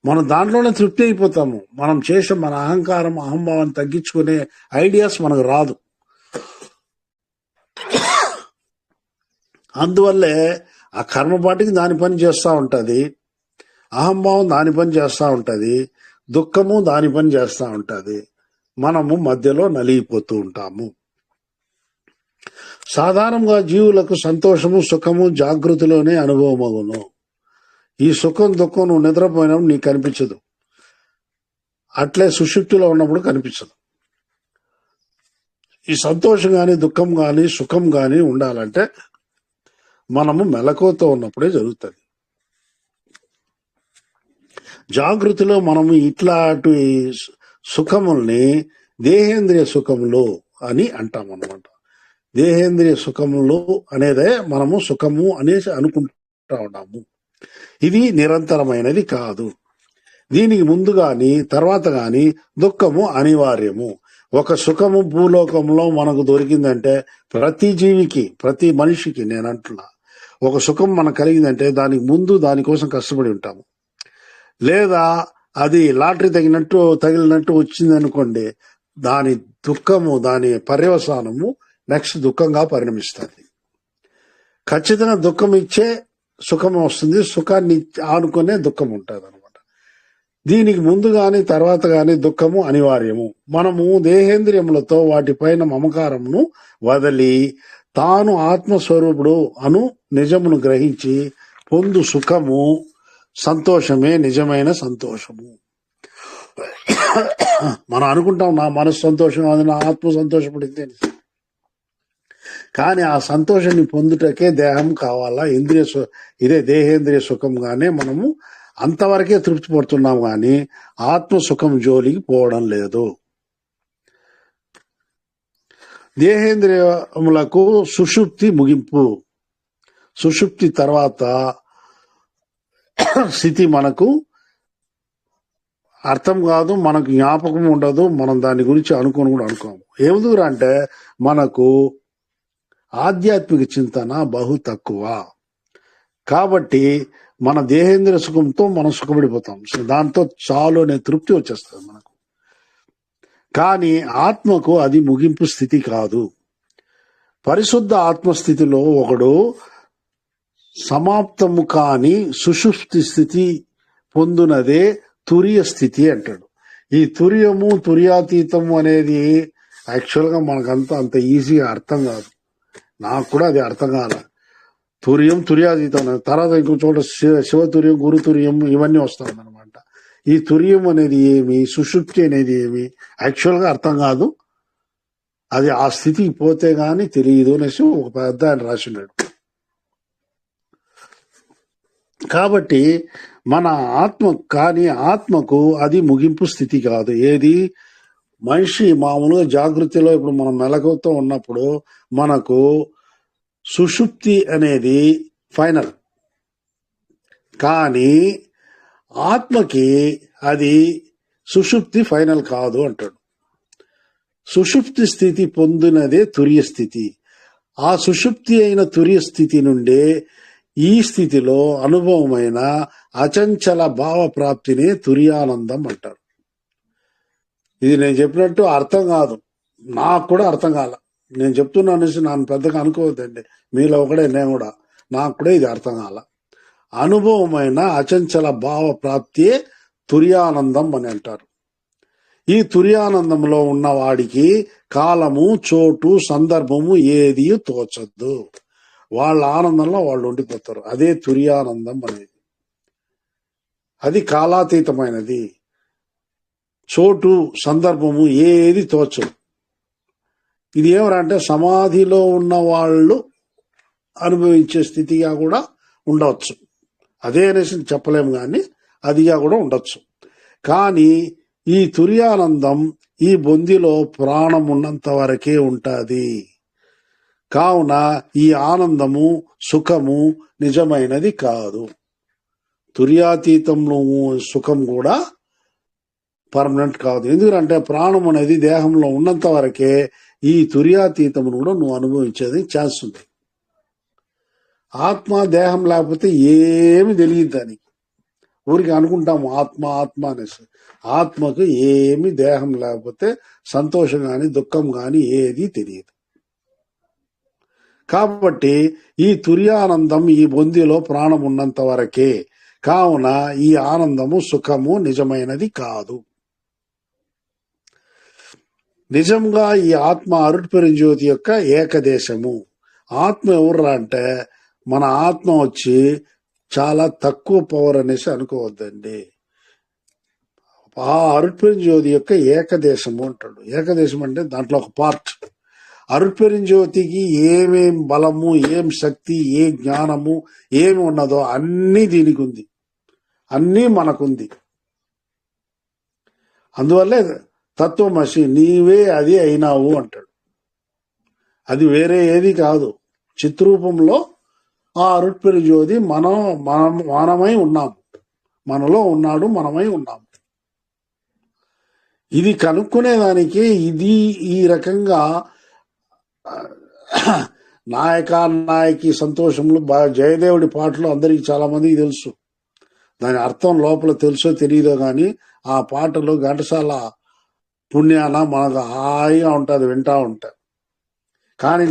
మనం దాంట్లోనే తృప్తి అయిపోతాము. మనం చేసే మన అహంకారం, అహంభావాన్ని తగ్గించుకునే ఐడియాస్ మనకు రాదు. అందువల్లే ఆ కర్మపాటికి దాని పని చేస్తూ ఉంటుంది, అహంభావం దాని పని చేస్తూ ఉంటుంది, దుఃఖము దాని పని చేస్తూ ఉంటుంది. మనము మధ్యలో నలిగిపోతూ ఉంటాము. సాధారణంగా జీవులకు సంతోషము, సుఖము జాగృతిలోనే అనుభవం అగును. ఈ సుఖం, దుఃఖం నువ్వు నిద్రపోయినప్పుడు నీకు కనిపించదు, అట్లే సుషుప్తిలో ఉన్నప్పుడు కనిపించదు. ఈ సంతోషం గాని, దుఃఖం గాని, సుఖం గాని ఉండాలంటే మనము మెలకువతో ఉన్నప్పుడే జరుగుతుంది. జాగృతిలో మనము ఇట్లాంటి సుఖముల్ని దేహేంద్రియ సుఖములు అని అంటాం అన్నమాట. దేహేంద్రియ సుఖములు అనేదే మనము సుఖము అనేసి అనుకుంటా ఉన్నాము. ఇది నిరంతరమైనది కాదు. దీనికి ముందు గాని తర్వాత గాని దుఃఖము అనివార్యము. ఒక సుఖము భూలోకంలో మనకు దొరికిందంటే ప్రతి జీవికి, ప్రతి మనిషికి నేనంటున్నా, ఒక సుఖం మనకు కలిగిందంటే దానికి ముందు దానికోసం కష్టపడి ఉంటాము. లేదా అది లాటరీ తగిలినట్టు వచ్చింది అనుకోండి, దాని దుఃఖము, దాని పర్యవసానము నెక్స్ట్ దుఃఖంగా పరిణమిస్తుంది. ఖచ్చితంగా దుఃఖం ఇచ్చే సుఖం వస్తుంది, సుఖాన్ని ఆనుకునే దుఃఖం ఉంటుంది అనమాట. దీనికి ముందు గాని తర్వాత గాని దుఃఖము అనివార్యము. మనము దేహేంద్రియములతో వాటిపైన మమకారమును వదిలి తాను ఆత్మస్వరూపుడు అను నిజమును గ్రహించి పొందు సుఖము, సంతోషమే నిజమైన సంతోషము. మనం అనుకుంటాం నా మనసు సంతోషంగా ఉంది, నా ఆత్మ సంతోషపడింది అని. కానీ ఆ సంతోషాన్ని పొందుటకే దేహం కావాలా, ఇదే దేహేంద్రియ సుఖంగానే మనము అంతవరకే తృప్తి పడుతున్నాం, కానీ ఆత్మ సుఖం జోలికి పోవడం లేదు. దేహేంద్రియములకు సుషుప్తి ముగింపు. సుషుప్తి తర్వాత స్థితి మనకు అర్థం కాదు, మనకు జ్ఞాపకం ఉండదు, మనం దాని గురించి అనుకోను కూడా అనుకోము. ఎందుకు అంటే మనకు ఆధ్యాత్మిక చింతన బహు తక్కువ. కాబట్టి మన దేహేంద్రియ సుఖంతో మనం సుఖపడిపోతాం. దాంతో చాలు అనే తృప్తి వచ్చేస్తుంది మనకు. కానీ ఆత్మకు అది ముగింపు స్థితి కాదు. పరిశుద్ధ ఆత్మస్థితిలో ఒకడు సమాప్తము కాని సుషుప్తి స్థితి పొందునదే తురియ స్థితి అంటాడు. ఈ తురియము తుర్యాతీతము అనేది యాక్చువల్గా మనకంతా అంత ఈజీగా అర్థం కాదు. నాకు కూడా అది అర్థం కాల. తుర్యం తుర్యాతీతం తర్వాత ఇంకో చోట శివతుర్యం గురుతుర్యం ఇవన్నీ వస్తాయి అనమాట. ఈ తుర్యం అనేది ఏమి, సుషుప్తి అనేది ఏమి యాక్చువల్గా అర్థం కాదు. అది ఆ స్థితికి పోతే గాని తెలియదు అనేసి ఒక పెద్ద ఆయన రాసినాడు. కాబట్టి మన ఆత్మకు అది ముగింపు స్థితి కాదు. ఏది మనిషి మామూలుగా జాగృతిలో ఇప్పుడు మనం మెలకువతో ఉన్నప్పుడు మనకు సుషుప్తి అనేది ఫైనల్, కానీ ఆత్మకి అది సుషుప్తి ఫైనల్ కాదు అంటాడు. సుషుప్తి స్థితి పొందినదే తురియ స్థితి. ఆ సుషుప్తి అయిన తురియ స్థితి నుండే ఈ స్థితిలో అనుభవమైన అచంచల భావ ప్రాప్తిని తుర్యానందం అంటారు. ఇది నేను చెప్పినట్టు అర్థం కాదు, నాకు కూడా అర్థం కాల. నేను చెప్తున్నా అనేసి నన్ను పెద్దగా అనుకోవద్దండి, మీలో ఒకడే నేను కూడా, నాకు కూడా ఇది అర్థం కాల. అనుభవమైన అచంచల భావ ప్రాప్తియే తుర్యానందం అని అంటారు. ఈ తుర్యానందంలో ఉన్న వాడికి కాలము, చోటు, సందర్భము ఏది తోచద్దు. వాళ్ళ ఆనందంలో వాళ్ళు ఉండిపోతారు. అదే తుర్యానందం అనేది. అది కాలాతీతమైనది. చోటు, సందర్భము ఏది తోచదు. ఇది ఏమరంటే సమాధిలో ఉన్న వాళ్ళు అనుభవించే స్థితిగా కూడా ఉండవచ్చు. అదే అనేసి చెప్పలేము, కానీ అదిగా కూడా ఉండొచ్చు. కానీ ఈ తుర్యానందం ఈ బొందిలో ప్రాణం ఉన్నంత వరకే ఉంటుంది. కావున ఈ ఆనందము, సుఖము నిజమైనది కాదు. తుర్యాతీతంలో సుఖం కూడా పర్మనెంట్ కాదు. ఎందుకంటే ప్రాణం అనేది దేహంలో ఉన్నంత వరకే ఈ తుర్యాతీతమును కూడా నువ్వు అనుభవించేది ఛాన్స్ ఉంది. ఆత్మ దేహం లేకపోతే ఏమి తెలియదు దానికి. ఊరికి అనుకుంటాము ఆత్మ ఆత్మ అనేసి. ఆత్మకు ఏమి దేహం లేకపోతే సంతోషం గాని దుఃఖం గాని ఏది తెలియదు. కాబట్టి ఈ తుర్యానందం ఈ బొందిలో ప్రాణం ఉన్నంత వరకే. కావున ఈ ఆనందము, సుఖము నిజమైనది కాదు. నిజంగా ఈ ఆత్మ అరుట్పెరుంజ్యోతి యొక్క ఏకదేశము. ఆత్మ ఎవర్రా అంటే మన ఆత్మ వచ్చి చాలా తక్కువ పవర్ అనేసి అనుకోవద్దండి. ఆ అరుట్పెరుంజ్యోతి యొక్క ఏకదేశము అంటాడు. ఏకదేశం అంటే దాంట్లో ఒక పార్ట్. అరుట్పెరుంజ్యోతికి ఏమేం బలము, ఏం శక్తి, ఏ జ్ఞానము ఏమి ఉన్నదో అన్నీ దీనికి ఉంది, అన్నీ మనకుంది. అందువల్లే తత్వమసి నీవే అది అయినావు అంటాడు. అది వేరే ఏది కాదు. చిత్రూపంలో ఆ అరుట్పెరుంజ్యోతి మనమై ఉన్నాము, మనలో ఉన్నాడు, మనమై ఉన్నాము. ఇది కనుక్కునేదానికి ఇది ఈ రకంగా నాయకి సంతోషములు జయదేవుడి పాటలు అందరికి చాలా మందికి తెలుసు. దాని అర్థం లోపల తెలుసో తెలియదో గాని ఆ పాటలు ఘంటసాల పుణ్యాన మనకు హాయిగా ఉంటుంది, వింటా ఉంటాయి. కానీ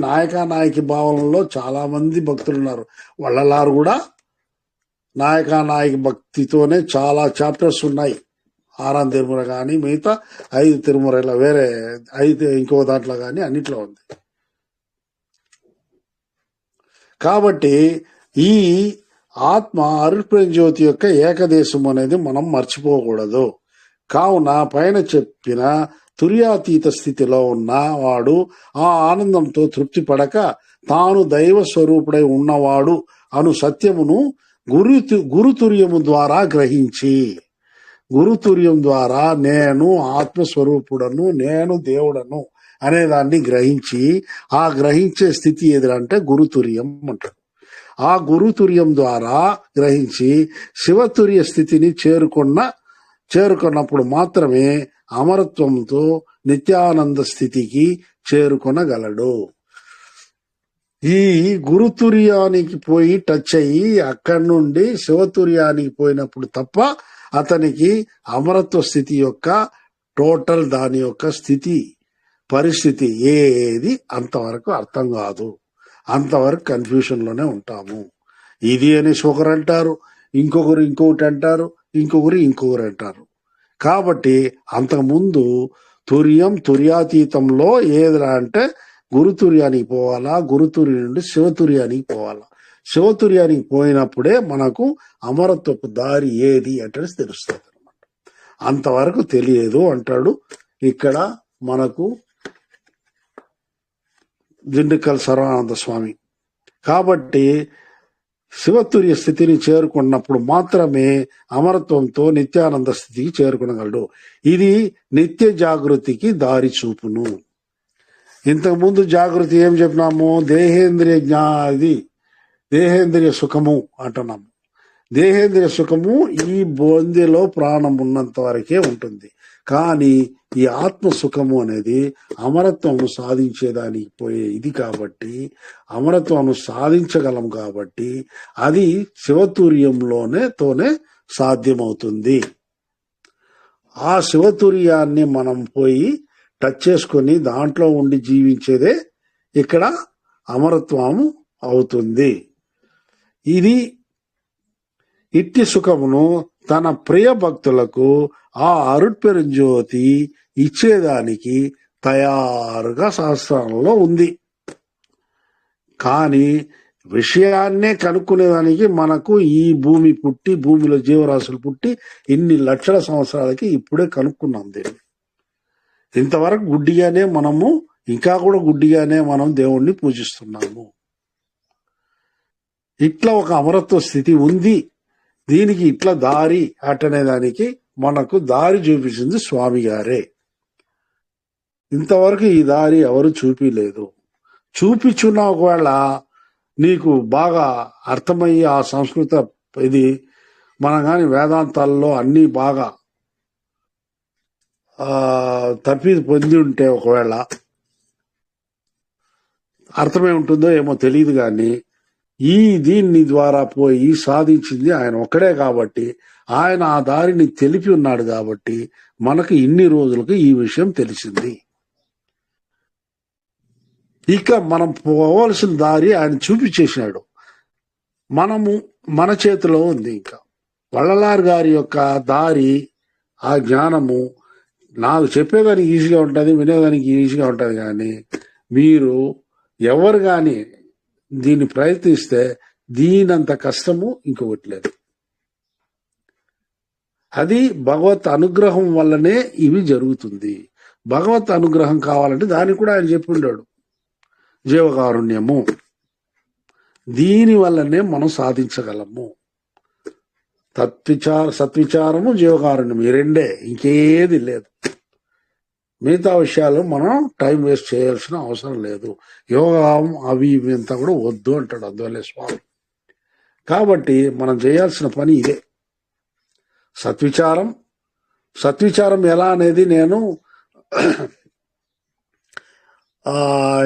నాయకి భావనలో చాలా మంది భక్తులు ఉన్నారు. వాళ్ళలారు కూడా నాయకి భక్తితోనే చాలా చాప్టర్స్ ఉన్నాయి. 6వ తిరుముల కానీ మిగతా 5 తిరుముల వేరే 5 ఇంకో దాంట్లో కానీ అన్నిట్లో ఉంది. కాబట్టి ఈ ఆత్మ అరుట్పెరుంజ్యోతి యొక్క ఏకదేశం అనేది మనం మర్చిపోకూడదు. కావున పైన చెప్పిన తుర్యాతీత స్థితిలో ఉన్న వాడు ఆ ఆనందంతో తృప్తి పడక తాను దైవ స్వరూపుడై ఉన్నవాడు అను సత్యమును గురుతుర్యము ద్వారా గ్రహించి, గురుతుర్యం ద్వారా నేను ఆత్మస్వరూపుడను, నేను దేవుడను అనేదాన్ని గ్రహించి, ఆ గ్రహించే స్థితి ఏదంటే గురుతుర్యం అంటారు. ఆ గురుతుర్యం ద్వారా గ్రహించి శివతుర్య స్థితిని చేరుకున్నప్పుడు మాత్రమే అమరత్వంతో నిత్యానంద స్థితికి చేరుకొనగలడు. ఈ గురుతుర్యానికి పోయి టచ్ అయ్యి అక్కడి నుండి శివతుర్యానికి పోయినప్పుడు తప్ప అతనికి అమరత్వ స్థితి యొక్క టోటల్ దాని యొక్క స్థితి పరిస్థితి ఏది అంతవరకు అర్థం కాదు. అంతవరకు కన్ఫ్యూషన్ లోనే ఉంటాము. ఇది అనేసి ఒకరు అంటారు, ఇంకొకరు ఇంకొకటి అంటారు, ఇంకొకరు అంటారు. కాబట్టి అంతకుముందు తుర్యాతీతంలో ఏదిరా అంటే గురుతుర్యానికి పోవాలా, గురుతుర్యం నుండి శివతుర్యానికి పోవాలా. శివతుర్యానికి పోయినప్పుడే మనకు అమరత్వపు దారి ఏది అంటే తెలుస్తుంది అనమాట. అంతవరకు తెలియదు అంటాడు ఇక్కడ మనకు దిండుకల్ సర్వానంద స్వామి. కాబట్టి శివతుర్య స్థితిని చేరుకున్నప్పుడు మాత్రమే అమరత్వంతో నిత్యానంద స్థితికి చేరుకునగలడు. ఇది నిత్య జాగృతికి దారి చూపును. ఇంతకుముందు జాగృతి ఏం చెప్పినాము? దేహేంద్రియ సుఖము అంటున్నాము. దేహేంద్రియ సుఖము ఈ బొందిలో ప్రాణం ఉన్నంత వరకే ఉంటుంది. కానీ ఈ ఆత్మ సుఖము అనేది అమరత్వము సాధించేదానికి పోయే ఇది కాబట్టి, అమరత్వము సాధించగలం కాబట్టి అది తోనే సాధ్యమవుతుంది. ఆ శివతుర్యాన్ని మనం పోయి టచ్ చేసుకొని దాంట్లో ఉండి జీవించేదే ఇక్కడ అమరత్వము అవుతుంది. ఇట్టి సుఖమును తన ప్రియ భక్తులకు ఆ అరుట్పెరుంజ్యోతి ఇచ్చేదానికి తయారుగా శాస్త్రంలో ఉంది. కానీ విషయాన్నే కనుక్కునేదానికి మనకు ఈ భూమి పుట్టి, భూమిలో జీవరాశులు పుట్టి ఇన్ని లక్షల సంవత్సరాలకి ఇప్పుడే కనుక్కున్నాం దీన్ని. ఇంతవరకు గుడ్డిగానే ఇంకా కూడా గుడ్డిగానే మనం దేవుణ్ణి పూజిస్తున్నాము. ఇట్లా ఒక అమరత్వ స్థితి ఉంది. దీనికి ఇట్లా దారి అట్టనే దానికి మనకు దారి చూపించింది స్వామి గారే. ఇంతవరకు ఈ దారి ఎవరు చూపిలేదు. చూపించున్నా ఒకవేళ నీకు బాగా అర్థమయ్యి ఆ సంస్కృత ఇది మనం కానీ వేదాంతాల్లో అన్ని బాగా తప్పి పొంది ఉంటే ఒకవేళ అర్థమై ఉంటుందో ఏమో తెలియదు. కానీ దీన్ని ద్వారా పోయి సాధించింది ఆయన ఒక్కడే కాబట్టి, ఆయన ఆ దారిని తెలిపి ఉన్నాడు కాబట్టి మనకు ఇన్ని రోజులకు ఈ విషయం తెలిసింది. ఇక మనం పోవలసిన దారి ఆయన చూపించేసినాడు. మన చేతిలో ఉంది. ఇంకా వள்ளలార్ గారి యొక్క దారి, ఆ జ్ఞానము నాకు చెప్పేదానికి ఈజీగా ఉంటుంది, వినేదానికి ఈజీగా ఉంటుంది. కానీ మీరు ఎవరు కానీ దీన్ని ప్రయత్నిస్తే దీనంత కష్టము ఇంకొకటి లేదు. అది భగవత్ అనుగ్రహం వల్లనే ఇవి జరుగుతుంది. భగవత్ అనుగ్రహం కావాలంటే దానికి కూడా ఆయన చెప్పి ఉన్నాడు, జీవకారుణ్యము. దీని వల్లనే మనం సాధించగలము. సత్విచారము, జీవకారుణ్యం, ఈ రెండే, ఇంకేది లేదు. మిగతా విషయాలు మనం టైం వేస్ట్ చేయాల్సిన అవసరం లేదు. యోగం అవి ఇవి అంతా కూడా వద్దు అంటాడు అందువల్లే స్వామి. కాబట్టి మనం చేయాల్సిన పని ఇదే, సత్విచారం ఎలా అనేది నేను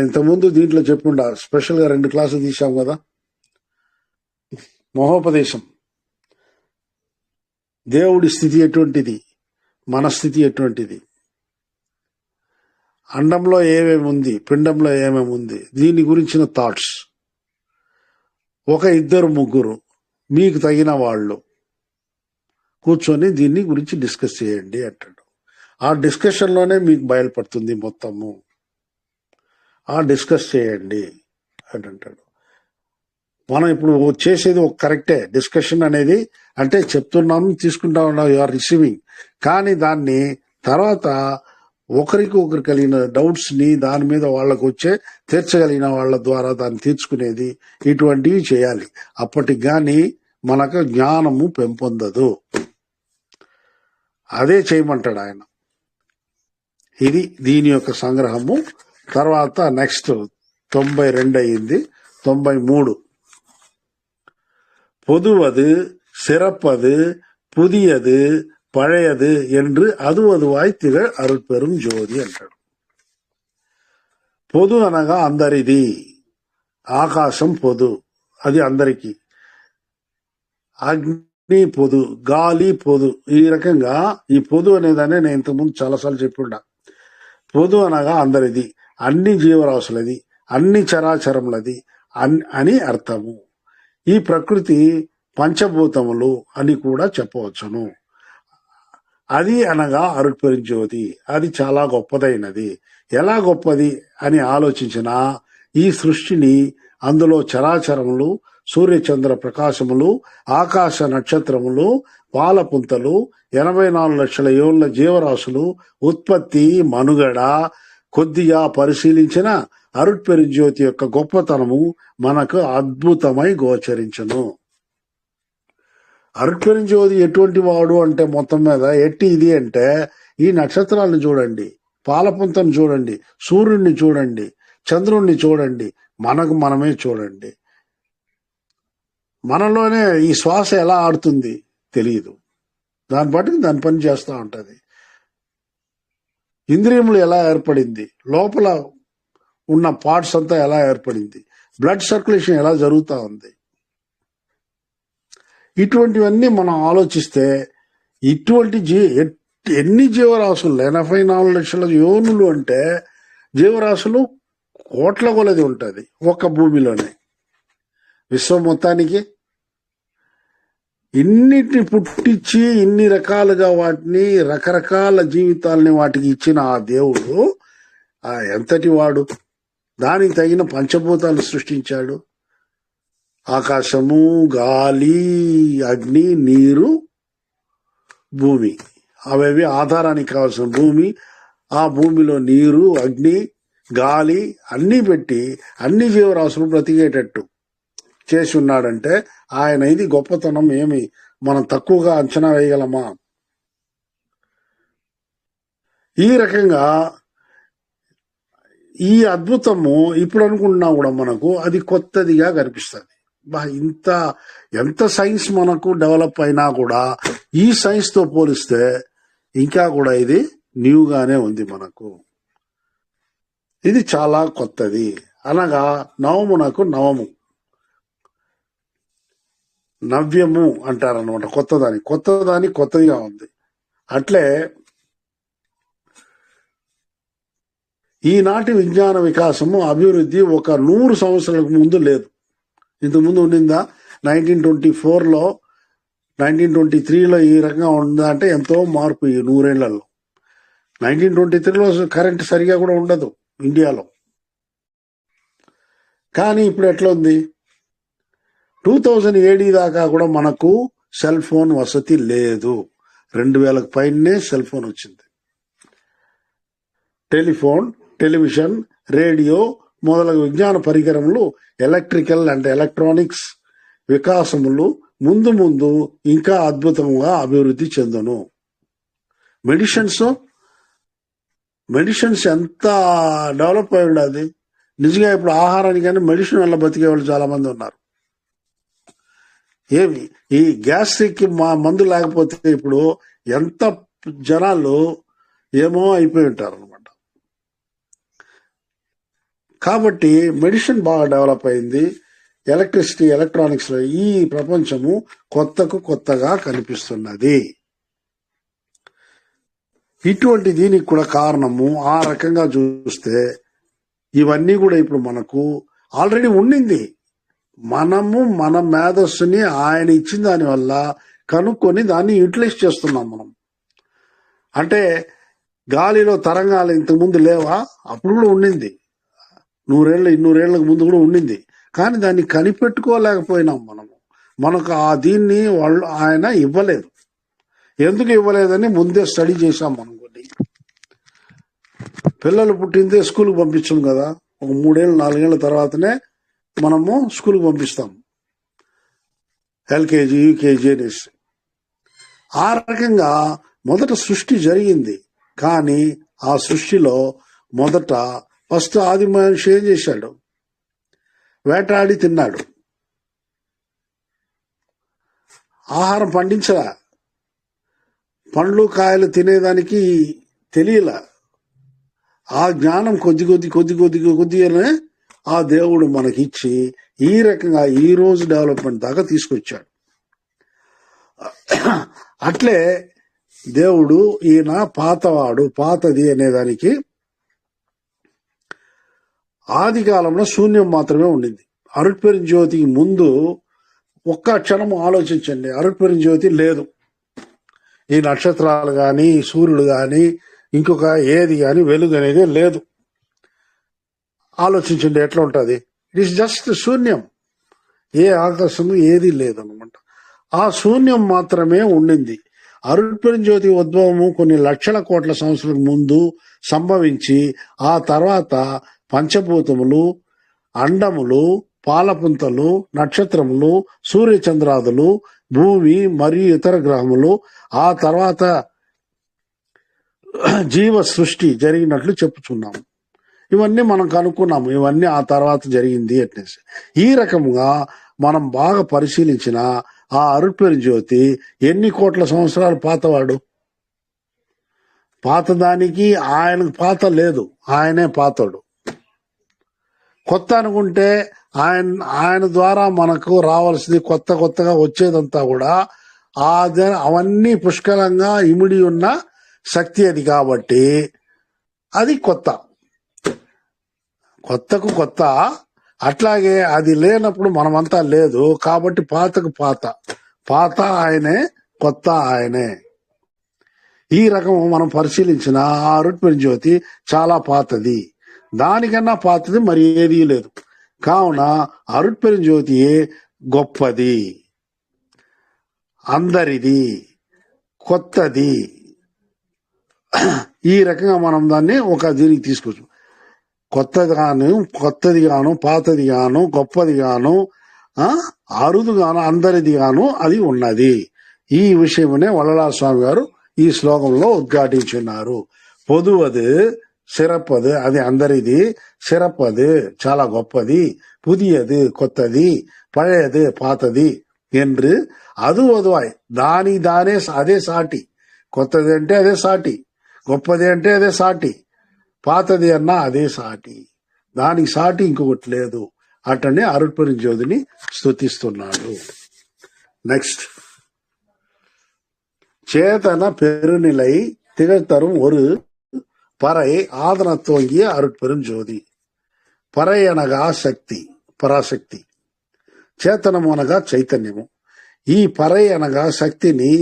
ఇంతకుముందు దీంట్లో చెప్పుండా. స్పెషల్గా 2 క్లాసులు తీసాం కదా. మహోపదేశం, దేవుడి స్థితి ఎటువంటిది, మన స్థితి ఎటువంటిది, అండంలో ఏమేమి ఉంది, పిండంలో ఏమేమి ఉంది, దీని గురించిన థాట్స్. 1, 2, 3 మీకు తగిన వాళ్ళు కూర్చొని దీన్ని గురించి డిస్కస్ చేయండి అంటాడు. ఆ డిస్కషన్లోనే మీకు బయలుపడుతుంది మొత్తము. ఆ డిస్కస్ చేయండి అని అంటాడు. మనం ఇప్పుడు చేసేది ఒక కరెక్టే డిస్కషన్ అనేది, అంటే చెప్తున్నాం, తీసుకుంటా ఉన్నాం, యు ఆర్ రిసీవింగ్. కానీ దాన్ని తర్వాత ఒకరికి కలిగిన డౌట్స్ ని దాని మీద వాళ్ళకు తీర్చగలిగిన వాళ్ళ ద్వారా దాన్ని తీర్చుకునేది, ఇటువంటివి చేయాలి. అప్పటికి గాని మనకు జ్ఞానము పెంపొందదు. అదే చేయమంటాడు ఆయన. ఇది దీని యొక్క సంగ్రహము. తర్వాత నెక్స్ట్ 92 అయింది. 93 பொதுவது சிறப்பது புதியது பழையது என்று அதுவதுவாய் திகழ் అరుట్పెరుం జ్యోతి అంటాడు. పొదు అనగా అందరిది. ఆకాశం పొదు, అది అందరికీ. అగ్ని పొదు, గాలి పొదు. ఈ రకంగా ఈ పొదు అనేదాన్ని నేను ఇంతకుముందు చాలాసార్లు చెప్పుండా. పొదు అనగా అందరిది, అన్ని జీవరాశులది, అన్ని చరాచరములది అని అర్థము. ఈ ప్రకృతి పంచభూతములు అని కూడా చెప్పవచ్చును. అది అనగా అరుట్పెరుంజ్యోతి, అది చాలా గొప్పదైనది. ఎలా గొప్పది అని ఆలోచించినా ఈ సృష్టిని, అందులో చరాచరములు, సూర్యచంద్ర ప్రకాశములు, ఆకాశ నక్షత్రములు, పాలపుంతలు, 84 లక్షల ఏళ్ల జీవరాశులు, ఉత్పత్తి, మనుగడ కొద్దిగా పరిశీలించిన అరుట్పెరుంజ్యోతి యొక్క గొప్పతనము మనకు అద్భుతమై గోచరించును. అరుట్పెరుంజ్యోతి ఎటువంటి వాడు అంటే మొత్తం మీద ఎట్టి ఇది అంటే, ఈ నక్షత్రాలను చూడండి, పాలపుంతను చూడండి, సూర్యుడిని చూడండి, చంద్రుణ్ణి చూడండి, మనకు మనమే చూడండి. మనలోనే ఈ శ్వాస ఎలా ఆడుతుంది తెలియదు, దాన్ని బట్టి దాని పని చేస్తూ ఉంటది. ఇంద్రియములు ఎలా ఏర్పడింది, లోపల ఉన్న పార్ట్స్ అంతా ఎలా ఏర్పడింది, బ్లడ్ సర్క్యులేషన్ ఎలా జరుగుతూ ఉంది, ఇటువంటివన్నీ మనం ఆలోచిస్తే ఇటువంటి ఎన్ని జీవరాశులు, 84 లక్షల యోనులు అంటే జీవరాశులు కోట్ల కొలది ఉంటుంది ఒక్క భూమిలోనే. విశ్వం మొత్తానికి ఇన్నిటిని పుట్టించి ఇన్ని రకాలుగా వాటిని, రకరకాల జీవితాలని వాటికి ఇచ్చిన ఆ దేవుడు ఎంతటి వాడు. దానికి తగిన పంచభూతాలు సృష్టించాడు. ఆకాశము, గాలి, అగ్ని, నీరు, భూమి. అవేవి ఆధారానికి కావాల్సిన భూమి. ఆ భూమిలో నీరు, అగ్ని, గాలి అన్నీ పెట్టి అన్ని జీవరాశులు బ్రతికేటట్టు చేసి ఉన్నాడంటే ఆయన ఇది గొప్పతనం ఏమి మనం తక్కువగా అంచనా వేయగలమా? ఈ రకంగా ఈ అద్భుతము ఇప్పుడు అనుకుంటున్నా కూడా మనకు అది కొత్తదిగా కనిపిస్తుంది. ఎంత సైన్స్ మనకు డెవలప్ అయినా కూడా ఈ సైన్స్ తో పోలిస్తే ఇంకా కూడా ఇది న్యూగానే ఉంది మనకు. ఇది చాలా కొత్తది. అనగా నవమునకు నవము, నవ్యము అంటారనమాట. కొత్తదాని కొత్తదిగా ఉంది. అట్లే ఈనాటి విజ్ఞాన వికాసము, అభివృద్ధి ఒక 100 సంవత్సరాలకు ముందు లేదు. ఇంతకుముందు ఉండిందా? 1924లో 1923లో ఈ రకంగా ఉందా అంటే ఎంతో మార్పు ఈ 100 ఏళ్లలో. 1923లో కరెంట్ సరిగా కూడా ఉండదు ఇండియాలో. కానీ ఇప్పుడు ఎట్లా ఉంది? 2007 దాకా కూడా మనకు సెల్ ఫోన్ వసతి లేదు. 2000కు పైనే సెల్ ఫోన్ వచ్చింది. టెలిఫోన్, టెలివిజన్, రేడియో మొదలగు విజ్ఞాన పరికరములు, ఎలక్ట్రికల్ అండ్ ఎలక్ట్రానిక్స్ వికాసములు ముందు ముందు ఇంకా అద్భుతంగా అభివృద్ధి చెందును. మెడిసిన్స్ ఎంత డెవలప్ అయి ఉండదు నిజంగా. ఇప్పుడు ఆహారానికైనా మెడిసిన్ వల్ల బతికే వాళ్ళు చాలా మంది ఉన్నారు. ఏమి ఈ గ్యాస్ట్రిక్ మందు లేకపోతే ఇప్పుడు ఎంత జనాలు ఏమో అయిపోయి ఉంటారు అనమాట. కాబట్టి మెడిసిన్ బాగా డెవలప్ అయింది. ఎలక్ట్రిసిటీ, ఎలక్ట్రానిక్స్ లో ఈ ప్రపంచము కొత్తగా కనిపిస్తున్నది. ఇటువంటి దీనికి కూడా కారణము ఆ రకంగా చూస్తే ఇవన్నీ కూడా ఇప్పుడు మనకు ఆల్రెడీ ఉండింది. మనము మన మేధస్సుని ఆయన ఇచ్చిన దాని వల్ల కనుక్కొని దాన్ని యూటిలైజ్ చేస్తున్నాం మనం. అంటే గాలిలో తరంగాలు ఇంతకుముందు లేవా? అప్పుడు కూడా ఉండింది. 200 ఏళ్లకు ముందు కూడా ఉండింది. కానీ దాన్ని కనిపెట్టుకోలేకపోయినాం మనకు ఆ దీన్ని ఆయన ఇవ్వలేదు. ఎందుకు ఇవ్వలేదని ముందే స్టడీ చేశాం మనం. కొన్ని పిల్లలు పుట్టిందే స్కూల్కి పంపించాం కదా, ఒక 3 ఏళ్ళు 4 ఏళ్ల తర్వాతనే మనము స్కూల్కి పంపిస్తాం, ఎల్కేజీ, యూకేజీ అనేసి. ఆ రకంగా మొదట సృష్టి జరిగింది. కానీ ఆ సృష్టిలో ఫస్ట్ ఆది మనిషి ఏం చేశాడు? వేటాడి తిన్నాడు. ఆహారం పండించలా. పండ్లు కాయలు తినేదానికి తెలియలా. ఆ జ్ఞానం కొద్దిగానే ఆ దేవుడు మనకిచ్చి ఈ రకంగా ఈ రోజు డెవలప్మెంట్ దాకా తీసుకొచ్చాడు. అట్లే దేవుడు ఈయన పాతవాడు, పాతది అనేదానికి ఆది కాలంలో శూన్యం మాత్రమే ఉండింది. అరుట్పెరుం జ్యోతికి ముందు ఒక్క క్షణం ఆలోచించండి, అరుట్పెరుం జ్యోతి లేదు. ఈ నక్షత్రాలు గాని, సూర్యుడు గాని, ఇంకొక ఏది గాని వెలుగు అనేది లేదు. ఆలోచించండి ఎట్లా ఉంటది. ఇట్ ఈస్ జస్ట్ శూన్యం, ఏ ఆకాశము ఏది లేదనమాట. ఆ శూన్యం మాత్రమే ఉండింది. అరుట్పెరుం జ్యోతి ఉద్భవము కొన్ని లక్షల కోట్ల సంవత్సరాల ముందు సంభవించి ఆ తర్వాత పంచభూతములు, అండములు, పాలపుంతలు, నక్షత్రములు, సూర్యచంద్రాదులు, భూమి మరియు ఇతర గ్రహములు, ఆ తర్వాత జీవ సృష్టి జరిగినట్లు చెప్పుచున్నాము. ఇవన్నీ మనం కనుక్కున్నాము, ఇవన్నీ ఆ తర్వాత జరిగింది అనేసి. ఈ రకముగా మనం బాగా పరిశీలించిన ఆ అరుట్పెరుం జ్యోతి ఎన్ని కోట్ల సంవత్సరాలు పాతవాడు. పాతదానికి ఆయనకు పాత లేదు, ఆయనే పాతడు. కొత్త అనుకుంటే ఆయన ద్వారా మనకు రావాల్సింది కొత్తగా వచ్చేదంతా కూడా అవన్నీ పుష్కలంగా ఇమిడి ఉన్న శక్తి అది. కాబట్టి అది కొత్తకు కొత్త. అట్లాగే అది లేనప్పుడు మనమంతా లేదు. కాబట్టి పాతకు పాత ఆయనే, కొత్త ఆయనే. ఈ రకం మనం పరిశీలించిన ఆ అరుట్పెరుం జ్యోతి చాలా పాతది, దానికన్నా పాతది మరి ఏదీ లేదు. కావున అరుట్పెరుం జ్యోతి గొప్పది, అందరిది, కొత్తది. ఈ రకంగా మనం దాన్ని ఒక దీనికి తీసుకోవచ్చు. కొత్తది గాను, పాతది గాను, గొప్పది గాను, అరుదు గాను, అందరిది గాను అది ఉన్నది. ఈ విషయమునే వల్లలార్ స్వామి గారు ఈ శ్లోకంలో ఉద్ఘాటించున్నారు. పొదువది, சிறப்பது, அது అందరిది, சிறப்பது చాలా గొప్పది, புதியது కొత్తది, పழைయது పాతది என்று అదువదువాయ్ దానే అదే సాటి. కొత్తది అంటే అదే సాటి, గొప్పది అంటే అదే సాటి, పాతది అన్నా అదే సాటి, దానికి సాటి ఇంకొకటి లేదు. అటనే అరుట్పెరుం జ్యోతిని స్తుతిస్తున్నాడు. నెక్స్ట్, சேதன பெருநிலை திகழ்த்தரும் ஒரு பறை ஆதன தோங்கிய அருட்பெரும் ஜோதி. పరై అనగా శక్తి, పరాశక్తి. చేతనము అనగా చైతన్యము. ఈ పరై అనగా శక్తిని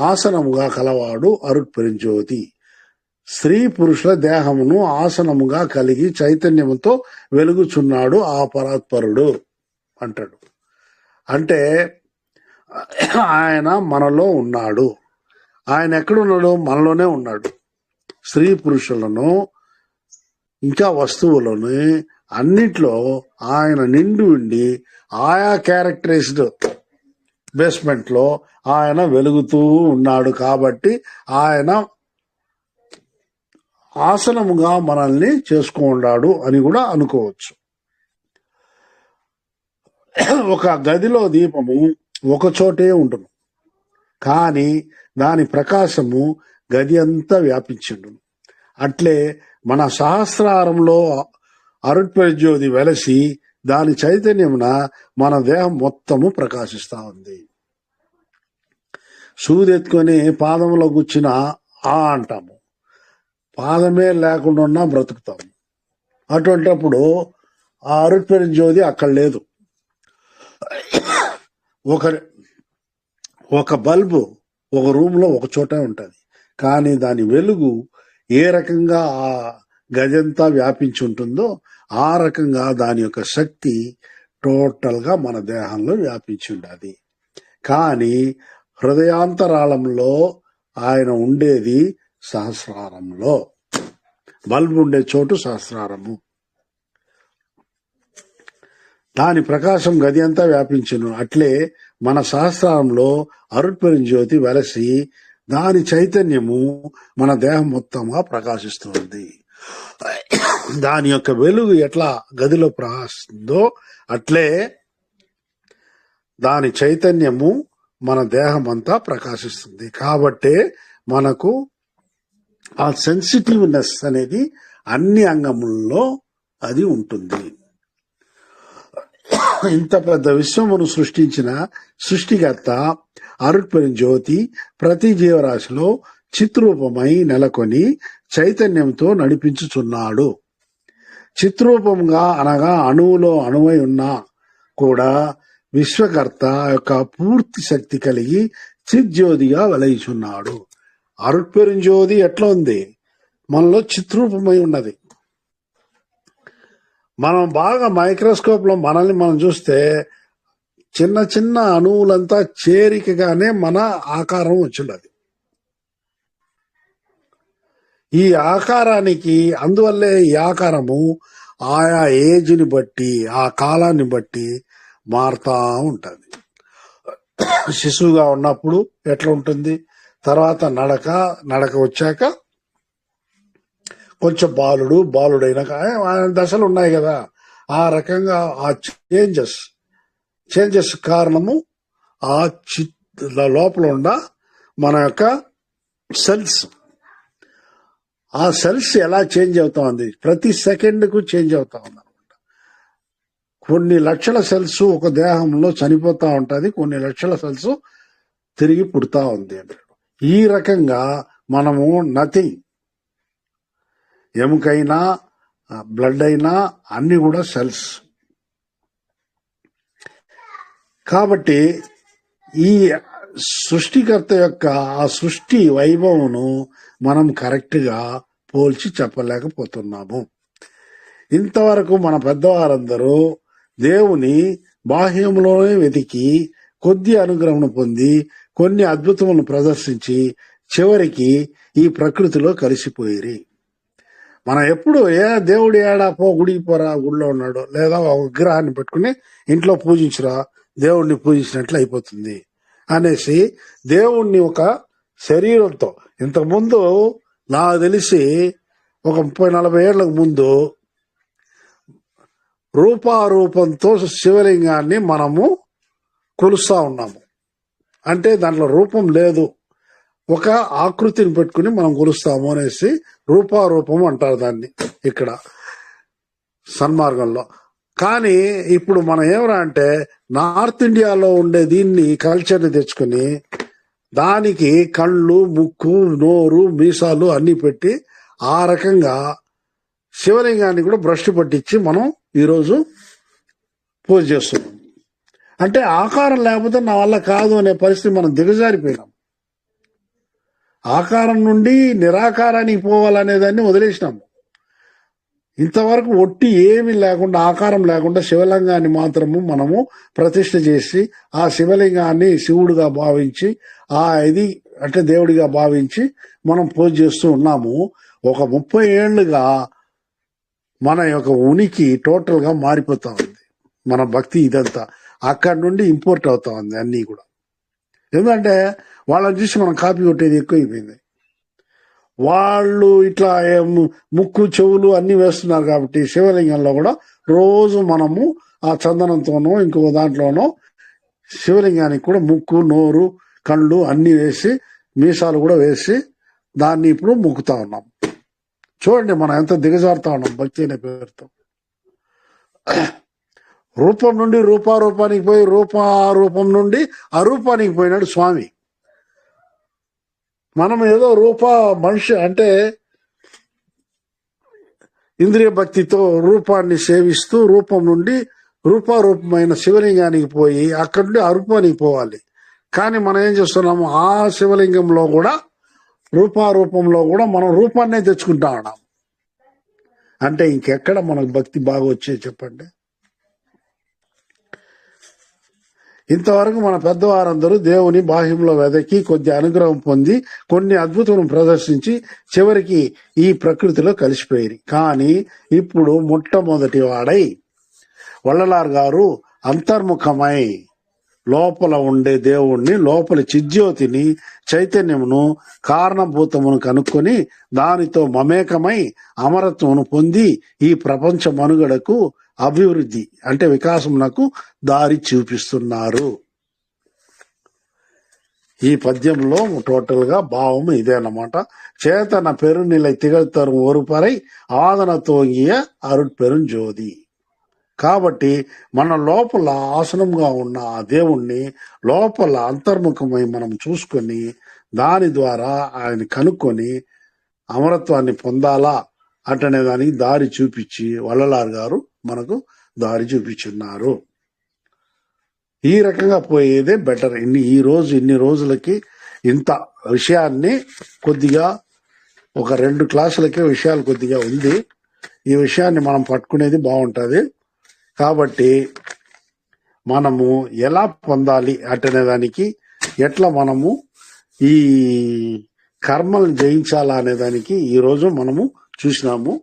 ఆసనముగా కలవాడు అరుట్పెరుం జ్యోతి. స్త్రీ పురుషుల దేహమును ఆసనముగా కలిగి చైతన్యముతో వెలుగుచున్నాడు ఆ పరాత్పరుడు అంటాడు. అంటే ఆయన మనలో ఉన్నాడు. ఆయన ఎక్కడున్నాడు? మనలోనే ఉన్నాడు. స్త్రీ పురుషులను ఇంకా వస్తువులను అన్నిట్లో ఆయన నిండి ఉండి ఆయా క్యారెక్టరైజ్డ్ బేస్మెంట్ లో ఆయన వెలుగుతూ ఉన్నాడు. కాబట్టి ఆయన ఆసనముగా మనల్ని చేసుకున్నాడు అని కూడా అనుకోవచ్చు. ఒక గదిలో దీపము ఒక చోటే ఉంటుంది, కానీ దాని ప్రకాశము గది అంతా వ్యాపించిండును. అట్లే మన సహస్రారంలో అరుట్పెరుం జ్యోతి వెలసి దాని చైతన్యమున మన దేహం మొత్తము ప్రకాశిస్తా ఉంది. సూదెత్తుకొని పాదంలో కూర్చున్న అంటాము, పాదమే లేకుండా ఉన్నా బ్రతుకుతాము. అటువంటిప్పుడు ఆ అరుట్పెరుం జ్యోతి అక్కడ లేదు. ఒక బల్బు ఒక రూమ్ లో ఒక చోట ఉంటుంది, కానీ దాని వెలుగు ఏ రకంగా ఆ గదంతా వ్యాపించి ఉంటుందో ఆ రకంగా దాని యొక్క శక్తి టోటల్ గా మన దేహంలో వ్యాపించి ఉండాలి. కానీ హృదయాంతరాళంలో ఆయన ఉండేది సహస్రారంలో. బల్బు ఉండే చోటు సహస్రారము. దాని ప్రకాశం గది అంతా వ్యాపించును. అట్లే మన సహస్రారంలో అరుట్పెరుం జ్యోతి వెలసి దాని చైతన్యము మన దేహం మొత్తంగా ప్రకాశిస్తుంది. దాని యొక్క వెలుగు ఎట్లా గదిలో ప్రకాశిస్తుందో అట్లే దాని చైతన్యము మన దేహం అంతా ప్రకాశిస్తుంది. కాబట్టే మనకు ఆ సెన్సిటివ్నెస్ అనేది అన్ని అంగములలో అది ఉంటుంది. ఇంత పెద్ద విశ్వమును సృష్టించిన సృష్టికర్త అరుట్పెరుంజ్యోతి ప్రతి జీవరాశిలో చిత్రూపమై నెలకొని చైతన్యంతో నడిపించుచున్నాడు. చిత్రూపంగా అనగా అణువులో అణువై ఉన్నా కూడా విశ్వకర్త యొక్క పూర్తి శక్తి కలిగి చిజ్యోతిగా వెలయిచున్నాడు. అరుట్పెరుంజ్యోతి ఎట్లా ఉంది? మనలో చిత్రూపమై ఉన్నది. మనం బాగా మైక్రోస్కోప్ లో మనల్ని మనం చూస్తే చిన్న చిన్న అణువులంతా చేరికగానే మన ఆకారం వచ్చిండదు. ఈ ఆకారానికి అందువల్లే ఈ ఆకారము ఆయా ఏజ్ని బట్టి ఆ కాలాన్ని బట్టి మారుతా ఉంటుంది. శిశువుగా ఉన్నప్పుడు ఎట్లా ఉంటుంది, తర్వాత నడక వచ్చాక కొంచెం బాలుడైనాక దశలు ఉన్నాయి కదా. ఆ రకంగా ఆ చేంజెస్ కారణము ఆ లోపల ఉన్న మన యొక్క సెల్స్. ఆ సెల్స్ ఎలా చేంజ్ అవుతా ఉంది, ప్రతి సెకండ్కు చేంజ్ అవుతా ఉంది అనమాట. కొన్ని లక్షల సెల్స్ ఒక దేహంలో చనిపోతా ఉంటుంది, కొన్ని లక్షల సెల్స్ తిరిగి పుడతా ఉంది. ఈ రకంగా మనము నథింగ్, ఎముకైనా బ్లడ్ అయినా అన్ని కూడా సెల్స్. కాబట్టి ఈ సృష్టికర్త యొక్క ఆ సృష్టి వైభవమును మనం కరెక్ట్ గా పోల్చి చెప్పలేకపోతున్నాము. ఇంతవరకు మన పెద్దవారందరూ దేవుని బాహ్యంలోనే వెతికి కొద్ది అనుగ్రహం పొంది కొన్ని అద్భుతములను ప్రదర్శించి చివరికి ఈ ప్రకృతిలో కలిసిపోయిరి. మనం ఎప్పుడు దేవుడు ఏడా గుడికి పోరా, గుడిలో ఉన్నాడు, లేదా ఒక విగ్రహాన్ని పెట్టుకుని ఇంట్లో పూజించురా, దేవుణ్ణి పూజించినట్లు అయిపోతుంది అనేసి దేవుణ్ణి ఒక శరీరంతో, ఇంతకుముందు నాకు తెలిసి ఒక 30-40 ఏళ్లకు ముందు రూపారూపంతో శివలింగాన్ని మనము కొలుస్తా ఉన్నాము. అంటే దాంట్లో రూపం లేదు, ఒక ఆకృతిని పెట్టుకుని మనం కొలుస్తాము అనేసి రూపారూపం అంటారు దాన్ని ఇక్కడ సన్మార్గంలో. కానీ ఇప్పుడు మనం ఏమరా అంటే నార్త్ ఇండియాలో ఉండే దీన్ని కల్చర్ని తెచ్చుకుని దానికి కళ్ళు, ముక్కు, నోరు, మీసాలు అన్ని పెట్టి ఆ రకంగా శివలింగాన్ని కూడా భ్రష్టు పట్టించి మనం ఈరోజు పూజ చేస్తున్నాం. అంటే ఆకారం లేకపోతే నా వల్ల కాదు అనే పరిస్థితి మనం దిగజారిపోయినాం. ఆకారం నుండి నిరాకారానికి పోవాలనే దాన్ని వదిలేసినాము. ఇంతవరకు ఒట్టి ఏమీ లేకుండా, ఆకారం లేకుండా శివలింగాన్ని మాత్రము మనము ప్రతిష్ఠ చేసి ఆ శివలింగాన్ని శివుడిగా భావించి ఇది అంటే దేవుడిగా భావించి మనం పూజ చేస్తూ ఉన్నాము. ఒక 30 ఏళ్లుగా మన యొక్క ఉనికి టోటల్ గా మారిపోతా ఉంది. మన భక్తి ఇదంతా అక్కడి నుండి ఇంపోర్ట్ అవుతా ఉంది అన్నీ కూడా. ఎందుకంటే వాళ్ళని చూసి మనం కాపీ కొట్టేది ఎక్కువైపోయింది. వాళ్ళు ఇట్లా ముక్కు, చెవులు అన్ని వేస్తున్నారు కాబట్టి శివలింగంలో కూడా రోజు మనము ఆ చందనంతోనో ఇంకో దాంట్లోనో శివలింగానికి కూడా ముక్కు, నోరు, కళ్ళు అన్ని వేసి మీసాలు కూడా వేసి దాన్ని ఇప్పుడు మొక్కుతా ఉన్నాం. చూడండి మనం ఎంత దిగజారుతా ఉన్నాం భక్తి అనే పేరుతో. రూపం నుండి రూపారూపానికి పోయి రూపారూపం నుండి అరూపానికి పోయినాడు స్వామి. మనం ఏదో మనిషి అంటే ఇంద్రియ భక్తితో రూపాన్ని సేవిస్తూ రూపం నుండి రూపారూపమైన శివలింగానికి పోయి అక్కడి నుండి అరూపానికి పోవాలి. కానీ మనం ఏం చేస్తున్నాము, ఆ శివలింగంలో కూడా రూపారూపంలో కూడా మనం రూపాన్నే తెచ్చుకుంటా ఉన్నాం. అంటే ఇంకెక్కడ మనకు భక్తి బాగా వచ్చేది చెప్పండి. ఇంతవరకు మన పెద్దవారందరూ దేవుని బాహ్యంలో వెదకి కొద్ది అనుగ్రహం పొంది కొన్ని అద్భుతాలను ప్రదర్శించి చివరికి ఈ ప్రకృతిలో కలిసిపోయారు. కానీ ఇప్పుడు మొట్టమొదటి వాడై వల్లలార్ గారు అంతర్ముఖమై లోపల ఉండే దేవుణ్ణి, లోపలి చిజ్యోతిని, చైతన్యమును, కారణభూతమును కనుక్కొని దానితో మమేకమై అమరత్వమును పొంది ఈ ప్రపంచ మనుగడకు, అభివృద్ధి అంటే వికాసమునకు దారి చూపిస్తున్నారు. ఈ పద్యంలో టోటల్ గా భావం ఇదేనమాట. చేతన పెరునిలై తిగల్తరు ఒరుపరై ఆదన తోంగియ అరుట్పెరుంజోది. కాబట్టి మన లోపల ఆసనంగా ఉన్న ఆ దేవుణ్ణి లోపల అంతర్ముఖమై మనం చూసుకొని దాని ద్వారా ఆయన కనుక్కొని అమరత్వాన్ని పొందాలా అటనే దానికి దారి చూపించి వల్లలార్ గారు మనకు దారి చూపించున్నారు. ఈ రకంగా పోయేదే బెటర్. ఇన్ని రోజులకి ఇంత విషయాన్ని కొద్దిగా ఒక 2 క్లాసులకే విషయాలు కొద్దిగా ఉంది. ఈ విషయాన్ని మనం పట్టుకునేది బాగుంటుంది. కాబట్టి మనము ఎలా పొందాలి అటనే దానికి, ఎట్లా మనము ఈ కర్మలను జయించాలా అనే దానికి ఈరోజు మనము చూసినాము.